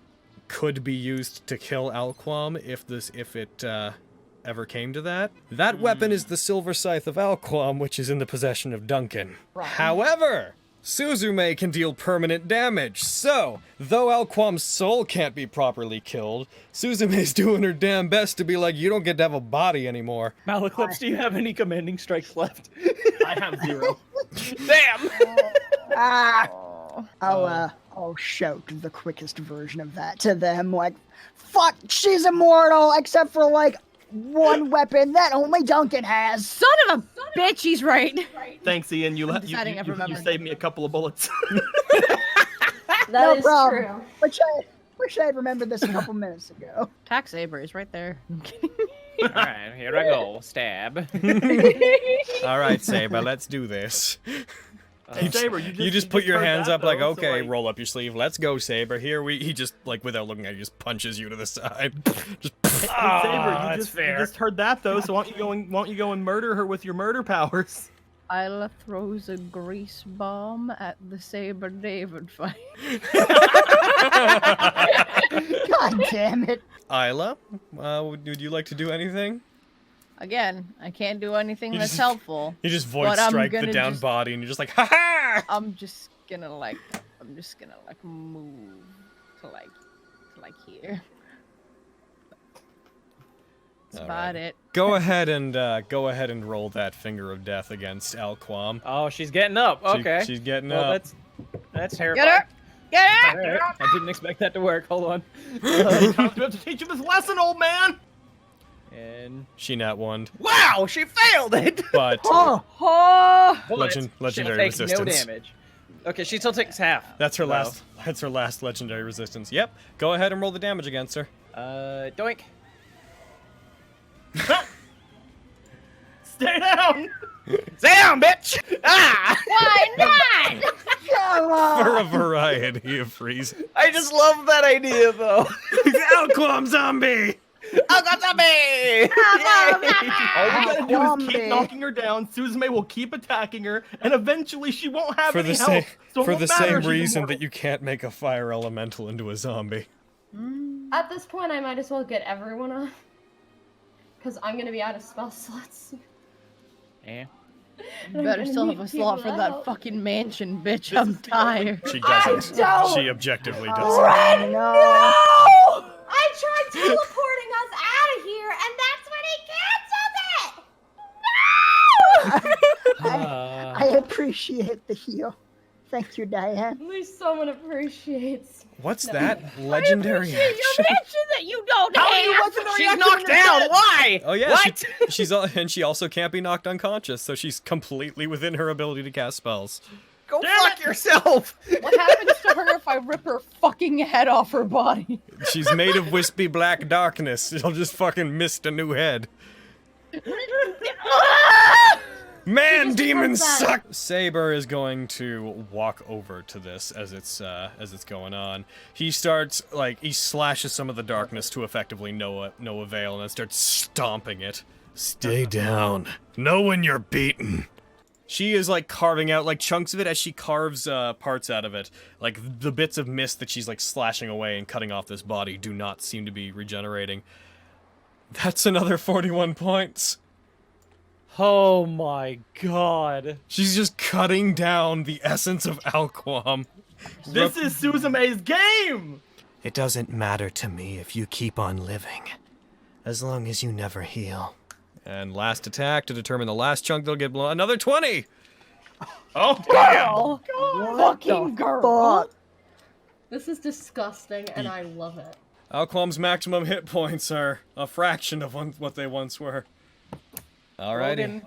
could be used to kill Qualm if it ever came to that. That weapon is the Silver Scythe of Qualm, which is in the possession of Duncan. Right. However, Suzume can deal permanent damage, so, though Alquam's soul can't be properly killed, Suzume's doing her damn best to be like, you don't get to have a body anymore. Malaclips, do you have any commanding strikes left? I have 0. Damn! I'll shout the quickest version of that to them, like, fuck, she's immortal, except for, like, one weapon that only Duncan has. Son of a bitch, he's right. Thanks, Ian. You deciding I've you remembered. saved me a couple of bullets. That is problem. true. Wish I had remembered this a couple minutes ago. Tack saber is right there. Alright, here I go. Stab. Alright, Saber, let's do this. Hey, Saber, You just put your heard hands that, up like, though, so, okay, like- roll up your sleeve, let's go, Saber. Here he just, like, without looking at you, just punches you to the side. Just, Hey, Saber, you that's fair. just heard that though, so why don't you go and murder her with your murder powers? Isla throws a grease bomb at the Saber David fight. God damn it. Isla, would you like to do anything? Again, I can't do anything You that's just- helpful. You just void But I'm strike the gonna down just- body, and you're just like, ha ha! I'm just gonna move to here. That's about it. Go ahead and roll that finger of death against Alquam. Oh, she's getting up. Okay. She's getting well, up. that's terrifying. Get her! Get her! Alright, I didn't expect that to work. Hold on. I'm about to teach you this lesson, old man. And She nat one, wow, she failed it. but Oh, Oh! But legendary she'll take resistance. no damage. Okay, she still takes half. That's her though. last. That's her last legendary resistance. Yep. Go ahead and roll the damage against her. Doink. Stay down. Down, bitch! Ah! Why not? come on. For a variety of reasons. I just love that idea, though. Alquam zombie. I got zombie! All you gotta do is Zombie. keep knocking her down. Suzume will keep attacking her, and eventually she won't have For any the health. same so it for won't the matter same if she's reason immortal. that you can't make a fire elemental into a zombie. At this point, I might as well get everyone off. Because I'm gonna be out of spell slots. Yeah. You better still have a slot for that fucking mansion, bitch. I'm tired. She doesn't. don't. She objectively doesn't. Oh, no. I tried teleporting us out of here, and that's when he canceled it! I appreciate the heal. Thank you, Diane. At least someone appreciates. What's that legendary Appreciate your action? mansion that you don't How are you have. legendary She's action knocked when you're down. dead? Why? Oh yeah, What? and she also can't be knocked unconscious, so she's completely within her ability to cast spells. Go Damn fuck yourself. What happens to her if I rip her fucking head off her body? She's made of wispy black darkness. She'll just fucking mist a new head. Man, just demons becomes that- suck. Saber is going to walk over to this as it's going on. He starts he slashes some of the darkness to effectively no avail, and then starts stomping it. Stay down. Know when you're beaten. She is carving out chunks of it as she carves parts out of it. The bits of mist that she's slashing away and cutting off this body do not seem to be regenerating. That's another 41 points. Oh my god. She's just cutting down the essence of Alquam. This is Suzume's game. It doesn't matter to me if you keep on living, as long as you never heal. And last attack to determine the last chunk that'll get blown. Another 20! Oh, Girl! Fucking girl! Fuck. This is disgusting, and I love it. Alquam's maximum hit points are a fraction of what they once were. Alrighty. Logan,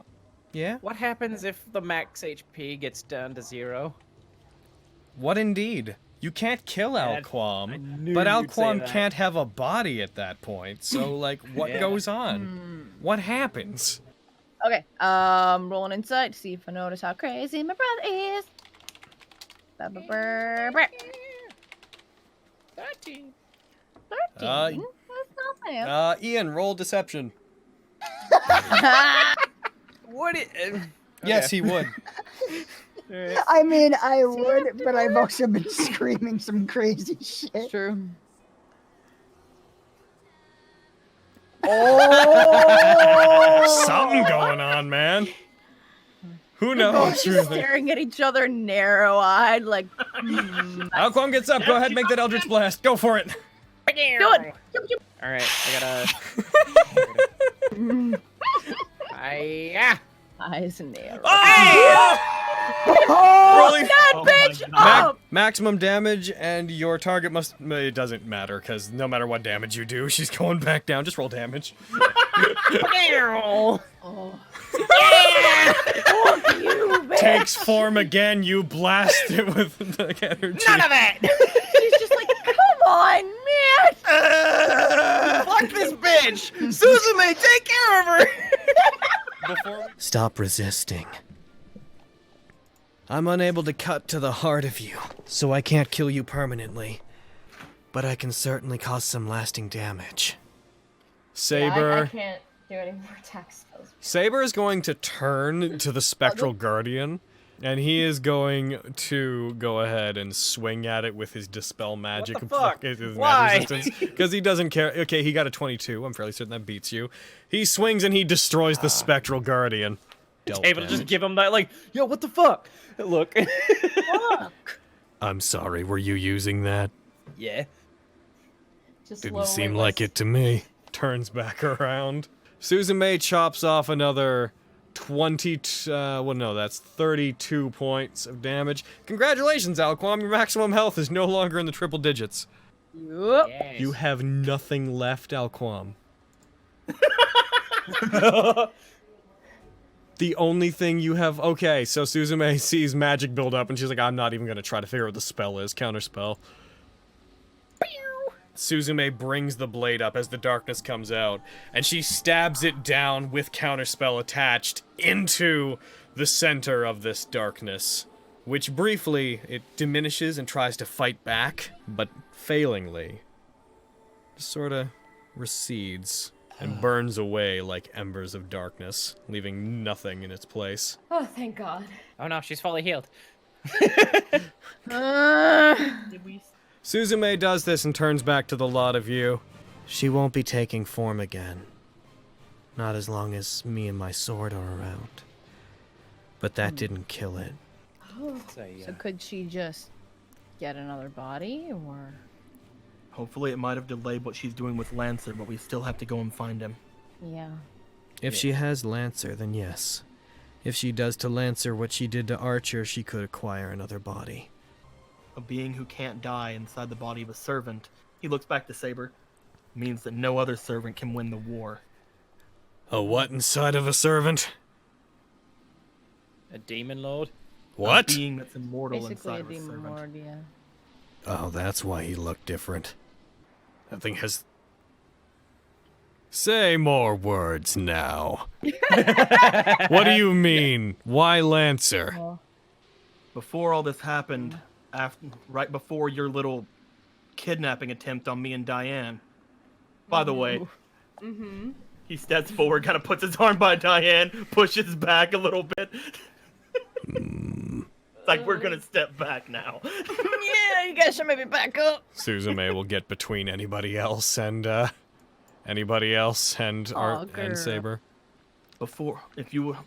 Yeah? what happens if the max HP gets down to 0? What indeed? You can't kill I Alquam, knew but you'd say Alquam that. can't have a body at that point. So, what Yeah. goes on? What happens? Okay, rolling insight to see if I notice how crazy my brother is. 13. 13? That's not bad. Ian, roll deception. What Yes, he would. I mean, I would, but I've also been screaming some crazy shit. It's true. Oh! Something going on, man. Who They're knows? both just staring at each other narrow-eyed, like, Qualm gets up. Go ahead, make that Eldritch Blast. Go for it. do it. All right, I gotta. Eyes and nails. Oh! Really? That bitch! Maximum damage, and your target must. It doesn't matter, because no matter what damage you do, she's going back down. Just roll damage. Oh. Takes form again. You blast it with the energy. None of it! She's just like, come on, man! Fuck this bitch! Suzume, take care of her! Stop resisting. I'm unable to cut to the heart of you, so I can't kill you permanently. But I can certainly cause some lasting damage. Saber. Yeah, I can't do any more attack spells. Saber is going to turn to the Spectral Guardian, and he is going to go ahead and swing at it with his Dispel Magic. What the fuck? His Why? magic resistance, because he doesn't care. Okay, he got a 22. I'm fairly certain that beats you. He swings and he destroys the Spectral Guardian. Able to just give him that, like, yo, what the fuck? Look. I'm sorry, were you using that? Yeah. Just Didn't slowly seem like it to me. Turns back around. Suzume chops off another 32 points of damage. Congratulations, Qualm. Your maximum health is no longer in the triple digits. Yup. Yes. You have nothing left, Qualm. The only thing you have... Okay, so Suzume sees magic build up, and she's like, I'm not even going to try to figure out what the spell is. Counterspell. Suzume brings the blade up as the darkness comes out, and she stabs it down with counterspell attached into the center of this darkness, which briefly, it diminishes and tries to fight back, but failingly, just sort of recedes and burns away like embers of darkness, leaving nothing in its place. Oh, thank God. Oh no, she's fully healed. Suzume does this and turns back to the lot of you. She won't be taking form again. Not as long as me and my sword are around. But that didn't kill it. So could she just get another body, or? Hopefully it might have delayed what she's doing with Lancer, but we still have to go and find him. Yeah. If she has Lancer, then yes. If she does to Lancer what she did to Archer, she could acquire another body. A being who can't die inside the body of a servant, he looks back to Saber, means that no other servant can win the war. A what inside of a servant? A demon lord? What? A being that's immortal Basically inside a of a demon servant. lord, yeah. Oh, that's why he looked different. That thing has... Say more words now. What do you mean? Why Lancer? Well, Before all this happened, right before your little kidnapping attempt on me and Diane. By the way, he steps forward, kind of puts his arm by Diane, pushes back a little bit. It's like, we're gonna step back now. yeah, you guys should maybe back up. Suzume will get between anybody else and and girl. Saber.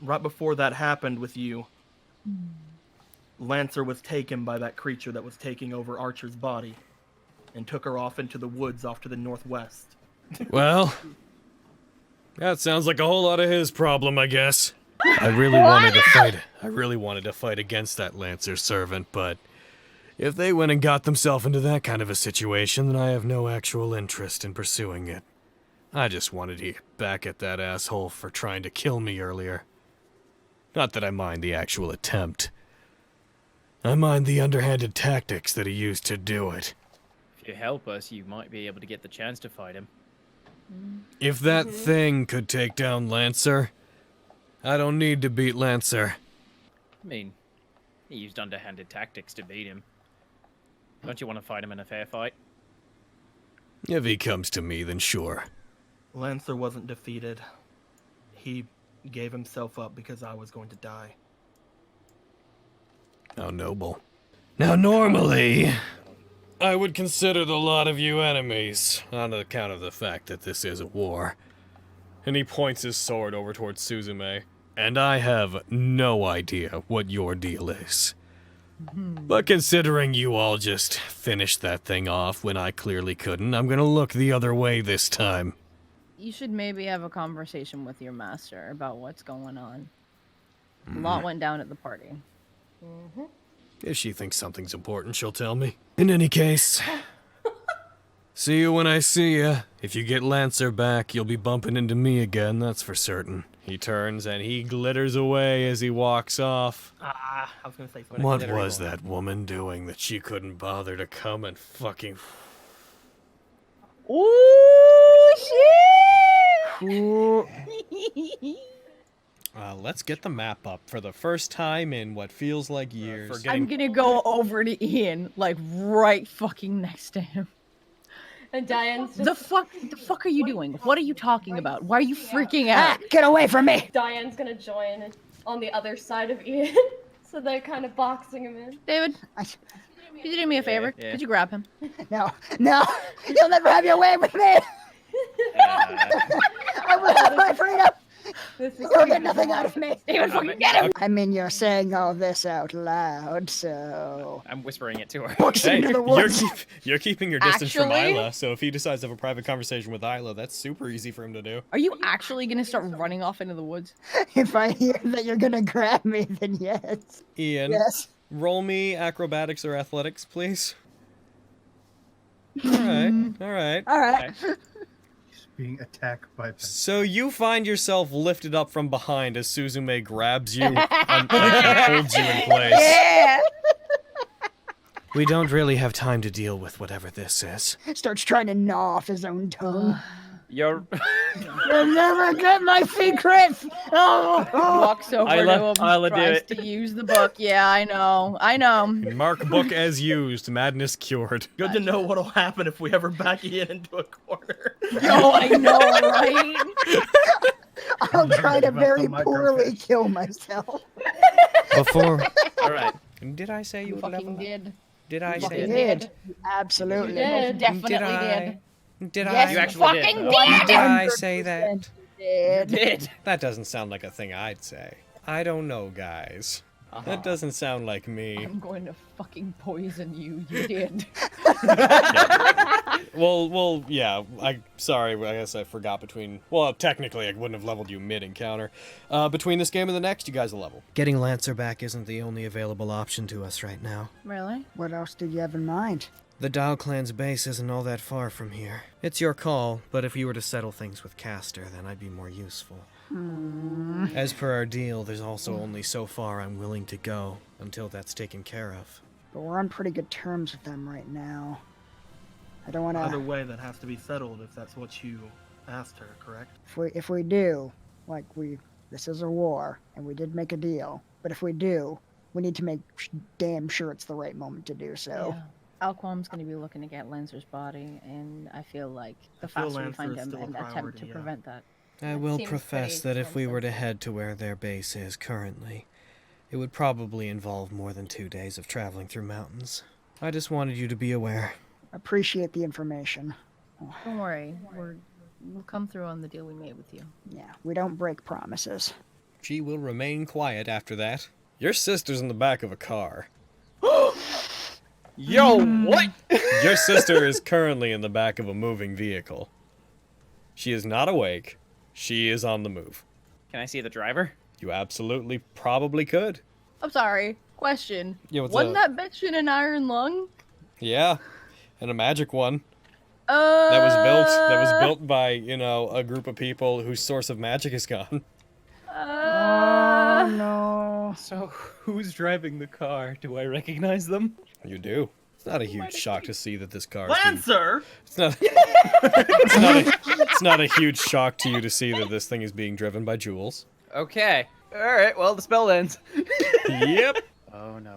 Right before that happened with you, Lancer was taken by that creature that was taking over Archer's body, and took her off into the woods off to the northwest. Well, that sounds like a whole lot of his problem, I guess. I really wanted to fight against that Lancer servant, but if they went and got themselves into that kind of a situation, then I have no actual interest in pursuing it. I just wanted to get back at that asshole for trying to kill me earlier. Not that I mind the actual attempt. I mind the underhanded tactics that he used to do it. If you help us, you might be able to get the chance to fight him. If that thing could take down Lancer, I don't need to beat Lancer. I mean, he used underhanded tactics to beat him. Don't you want to fight him in a fair fight? If he comes to me, then sure. Lancer wasn't defeated. He gave himself up because I was going to die. How noble. Now normally, I would consider the lot of you enemies, on account of the fact that this is a war. And he points his sword over towards Suzume. and I have no idea what your deal is. But considering you all just finished that thing off when I clearly couldn't, I'm gonna look the other way this time. You should maybe have a conversation with your master about what's going on. A lot went down at the party. If she thinks something's important, she'll tell me. In any case, see you when I see ya. If you get Lancer back, you'll be bumping into me again, that's for certain. He turns and he glitters away as he walks off. I was gonna say something. What was that woman doing that she couldn't bother to come and fucking... Ooh, shit! Let's get the map up for the first time in what feels like years. I'm gonna go over to Ian, like right fucking next to him. And Diane's just... The fuck are you doing? What are you talking about? Why are you freaking out? Get away from me! Diane's gonna join on the other side of Ian. So they're kind of boxing him in. David, could you do me a favor? Yeah. Could you grab him? No, you'll never have your way with me! I will have my freedom! You'll get nothing out of me! David, fucking get him! I mean, you're saying all this out loud, so... I'm whispering it to her. Books Hey, into the woods! you're keeping your distance from Actually- Isla, so if he decides to have a private conversation with Isla, that's super easy for him to do. Are you actually gonna start running off into the woods? If I hear that you're gonna grab me, then yes. Ian, Yes. roll me acrobatics or athletics, please. Alright. Alright. Being attacked by So you find yourself lifted up from behind as Suzume grabs you and holds you in place. Yeah! We don't really have time to deal with whatever this is. Starts trying to gnaw off his own tongue. You're... You'll never get my secrets! Oh! Walks over Isla, to him, Isla, do tries it. to use the book. Yeah, I know. Mark book as used, madness cured. Good to know what'll happen if we ever back Ian into a corner. Yo, I know, right? I'll try to About the very microfish. poorly kill myself. Before... Alright. Did I say you You would fucking level up? did. Did I You say fucking it? did. You absolutely You did. Definitely Did did. I? Did Yes, I? You actually fucking did. did. Did I say that? did. Did. That doesn't sound like a thing I'd say. I don't know, guys. That doesn't sound like me. I'm going to fucking poison you. You did. Well, yeah. Sorry, I guess I forgot between... Well, technically, I wouldn't have leveled you mid-encounter. Between this game and the next, you guys will level. Getting Lancer back isn't the only available option to us right now. Really? What else did you have in mind? The Dao clan's base isn't all that far from here. It's your call, but if you were to settle things with Castor, then I'd be more useful. As per our deal, there's also only so far I'm willing to go until that's taken care of. But we're on pretty good terms with them right now. I don't want Either to... way, that has to be settled if that's what you asked her, correct? If we do, like this is a war, and we did make a deal. But if we do, we need to make damn sure it's the right moment to do so. Yeah. Alquam's going to be looking to get Lancer's body, and I feel like the feel faster we Lancer find is him still a and attempt priority, to yeah. prevent that. I That will seems profess pretty that if we were to expensive. head to where their base is currently, it would probably involve more than 2 days of traveling through mountains. I just wanted you to be aware. Appreciate the information. Don't worry, we'll come through on the deal we made with you. Yeah, we don't break promises. She will remain quiet after that. Your sister's in the back of a car. Yo, what? Your sister is currently in the back of a moving vehicle. She is not awake. She is on the move. Can I see the driver? You absolutely probably could. I'm sorry. Question. Yeah, what's Wasn't up? that bitch in an iron lung? Yeah, and a magic one. That was built by, a group of people whose source of magic is gone. Oh no. So, who's driving the car? Do I recognize them? You do. It's not a huge shock to see that this car is being... Lancer! It's not it's not a huge shock to you to see that this thing is being driven by Jules. Okay. Alright, well, the spell ends. Yep. Oh, no.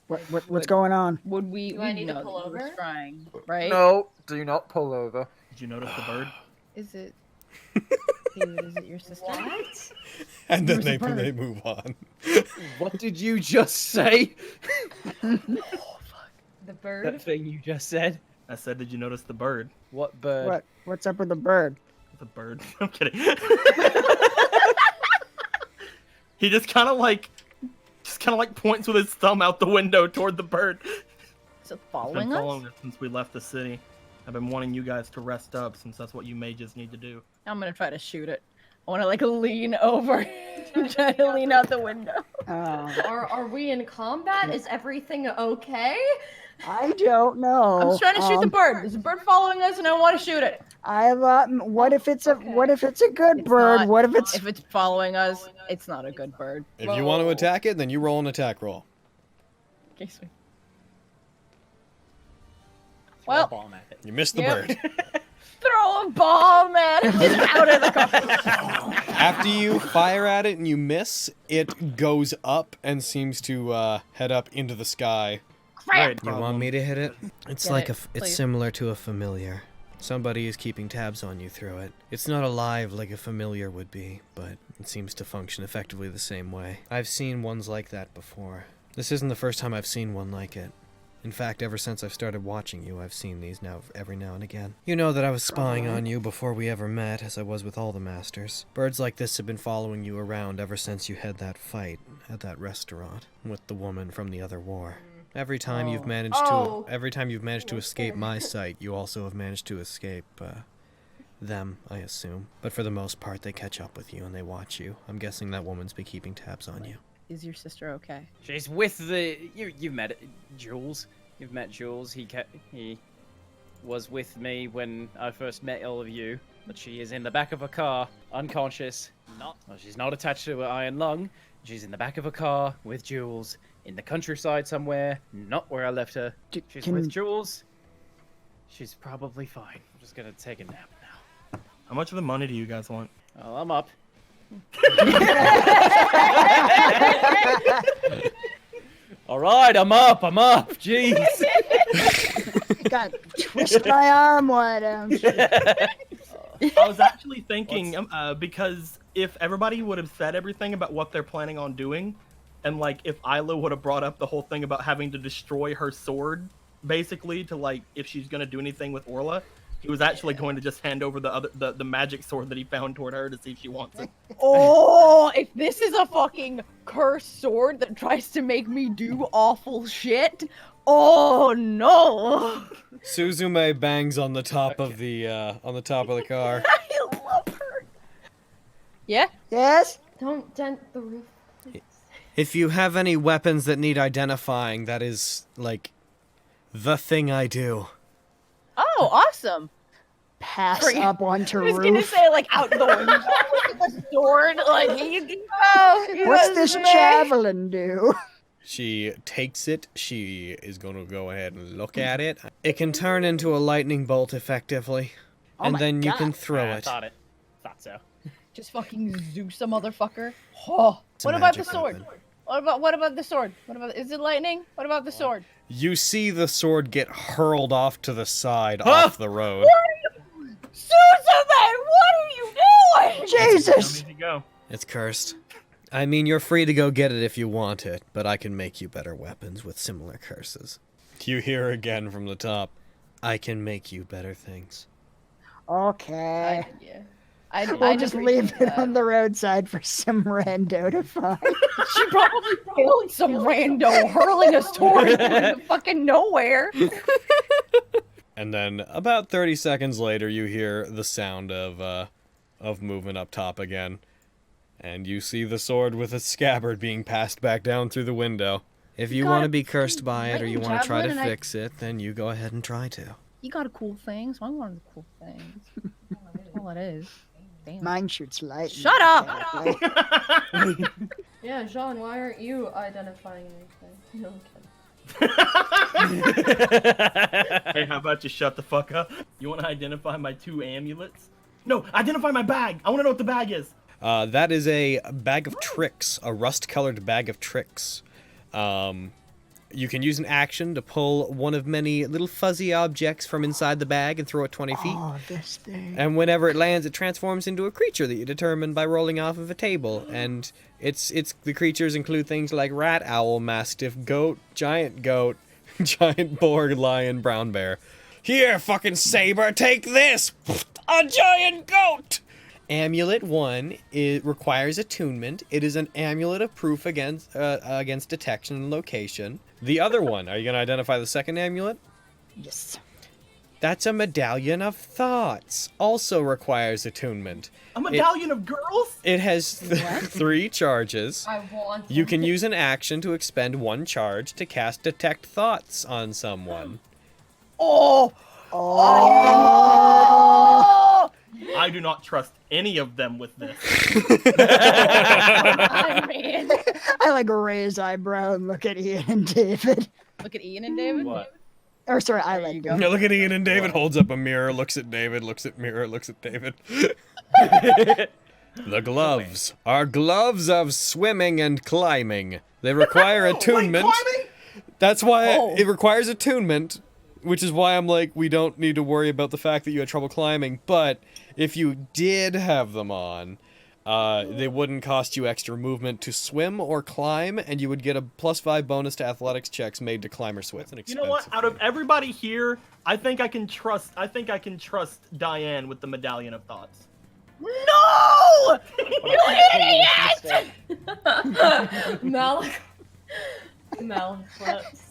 What's going on? Would we? Do I we'd need to know pull that you were over? Scrying, right? No, do not pull over. Did you notice the bird? Is it? David, is it your sister? What? And then Where's the bird? they move on. What did you just say? The bird? That thing you just said? I said, did you notice the bird? What bird? What's up with the bird? It's a bird. I'm kidding. He just kind of like points with his thumb out the window toward the bird. Is it It's following been us? following us since we left the city. I've been wanting you guys to rest up since that's what you mages need to do. I'm gonna try to shoot it. I wanna like lean over and try to lean out the window. Are we in combat? Is everything okay? I don't know. I'm just trying to shoot the bird. There's a bird following us, and I want to shoot it. What if it's a good It's bird? not- What if it's If it's following us, it's not a good bird. If you want to attack it, then you roll an attack roll. Okay, sweet. Throw a Well, bomb at it. You missed the Yep. bird. throw a ball, man. Get out of the car. After you fire at it and you miss, it goes up and seems to head up into the sky. Right. You want me to hit it? It's Get like it, it's please. similar to a familiar. Somebody is keeping tabs on you through it. It's not alive like a familiar would be, but it seems to function effectively the same way. I've seen ones like that before. This isn't the first time I've seen one like it. In fact, ever since I've started watching you, I've seen these now every now and again. You know that I was spying on you before we ever met, as I was with all the masters. Birds like this have been following you around ever since you had that fight at that restaurant with the woman from the other war. Every time you've managed to escape my sight, you also have managed to escape them, I assume. But for the most part, they catch up with you and they watch you. I'm guessing that woman's been keeping tabs on you. Is your sister okay? She's with the you've met Jules. You've met Jules. He was with me when I first met all of you, but she is in the back of a car, unconscious. She's not attached to an iron lung. She's in the back of a car with Jules in the countryside somewhere, not where I left her. She's with Jules. She's probably fine. I'm just gonna take a nap now. How much of the money do you guys want? Well, I'm up. All right, I'm up. Jeez. God, twist my arm, why don't you? I was actually thinking, because if everybody would have said everything about what they're planning on doing, and like if Isla would have brought up the whole thing about having to destroy her sword, basically to like if she's gonna do anything with Orla, he was actually going to just hand over the magic sword that he found toward her to see if she wants it. Oh, if this is a fucking cursed sword that tries to make me do awful shit, oh no! Suzume bangs on the top of the car. I love her. Yeah? Yes? Don't dent the roof. If you have any weapons that need identifying, that is, like, the thing I do. Oh, awesome. Pass Free. up onto I was gonna roof. say, like, out the window with the sword, like, you can go. What's this javelin do? She takes it. She is going to go ahead and look at it. It can turn into a lightning bolt effectively. Oh And my then you God. can throw I it. thought so. Just fucking Zeus a motherfucker. Oh. It's a What about the magic sword? weapon. What about the sword? Is it lightning? What about the sword? You see the sword get hurled off to the side off the road. Suzume, what are you doing? Jesus! How many go? It's cursed. I mean, you're free to go get it if you want it, but I can make you better weapons with similar curses. You hear again from the top. I can make you better things. Okay. Yeah. We'll just leave it on the roadside for some rando to find. She probably killed some rando hurling a sword into fucking nowhere. And then about 30 seconds later, you hear the sound of movement up top again. And you see the sword with its scabbard being passed back down through the window. If you want to be cursed by it or you want to try to fix it, then you go ahead and try to. You got a cool thing, so I want the cool things. That's all it is. Damn. Mine shoots light. Shut up! Yeah, Jean, why aren't you identifying anything? No, I'm kidding. Hey, how about you shut the fuck up? You want to identify my 2 amulets? No, identify my bag! I want to know what the bag is! That is a bag of tricks, a rust-colored bag of tricks. You can use an action to pull one of many little fuzzy objects from inside the bag and throw it 20 feet. Oh, this thing. And whenever it lands, it transforms into a creature that you determine by rolling off of a table. And the creatures include things like rat, owl, mastiff, goat, giant, giant boar, lion, brown bear. Here, fucking saber, take this! A giant goat! Amulet 1, it requires attunement. It is an amulet of proof against detection and location. The other one, are you going to identify the second amulet? Yes. That's a medallion of thoughts. Also requires attunement. A medallion of girls? It has 3 charges. I want You can use an action to expend 1 charge to cast detect thoughts on someone. Oh! I do not trust any of them with this. I mean, I like raise eyebrow and look at Ian and David. Look at Ian and David. What? Or sorry, I let go. Look at Ian and David holds up a mirror, looks at David, looks at mirror, looks at David. The gloves are gloves of swimming and climbing. They require attunement. That's why it requires attunement, which is why I'm like, we don't need to worry about the fact that you had trouble climbing. But if you did have them on, they wouldn't cost you extra movement to swim or climb, and you would get a +5 bonus to athletics checks made to climb or swim. You know what? Out of everybody here, I think I can trust Diane with the medallion of thoughts. No! You idiot! Malclips.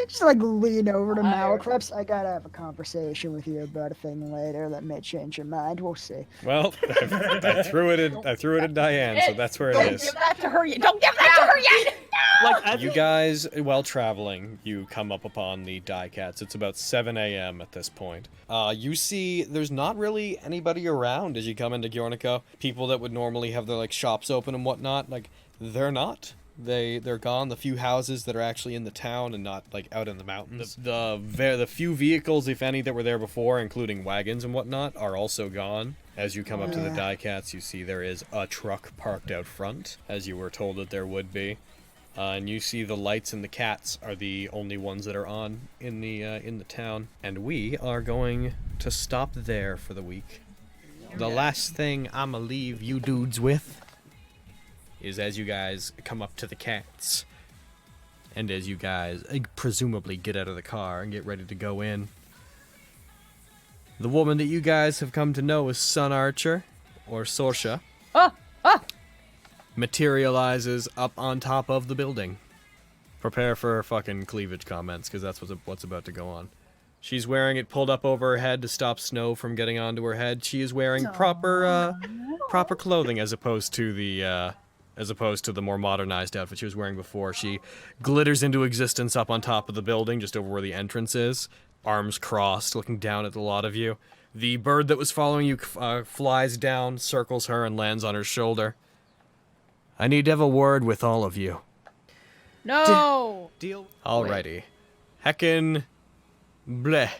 Just like lean over to Malclips. I gotta have a conversation with you about a thing later that may change your mind. We'll see. Well, I threw it at Diane, so that's where it Don't is. give that to her yet. Don't give that to her yet! Like, You guys, while traveling, you come up upon the Die Cats. It's about 7 a.m. at this point. You see there's not really anybody around as you come into Gjornica. People that would normally have their like shops open and whatnot, like they're not. They're gone. The few houses that are actually in the town and not like out in the mountains. The few vehicles, if any, that were there before, including wagons and whatnot, are also gone. As you come up to the Die Cats, you see there is a truck parked out front, as you were told that there would be. And you see the lights and the cats are the only ones that are on in the town. And we are going to stop there for the week. The last thing I'ma leave you dudes with is as you guys come up to the cats, and as you guys presumably get out of the car and get ready to go in, the woman that you guys have come to know as Sun Archer, or Sorsha, materializes up on top of the building. Prepare for fucking cleavage comments, because that's what's about to go on. She's wearing it pulled up over her head to stop snow from getting onto her head. She is wearing proper clothing as opposed to the more modernized outfit she was wearing before. She glitters into existence up on top of the building, just over where the entrance is, arms crossed, looking down at the lot of you. The bird that was following you flies down, circles her, and lands on her shoulder. I need to have a word with all of you. No! Deal. Alrighty. Heckin' bleh.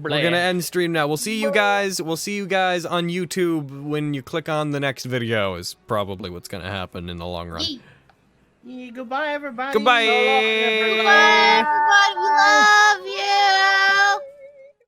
We're gonna end stream now. We'll see you guys on YouTube when you click on the next video is probably what's gonna happen in the long run. Yeah, goodbye, everybody. Goodbye. Everybody, we love you!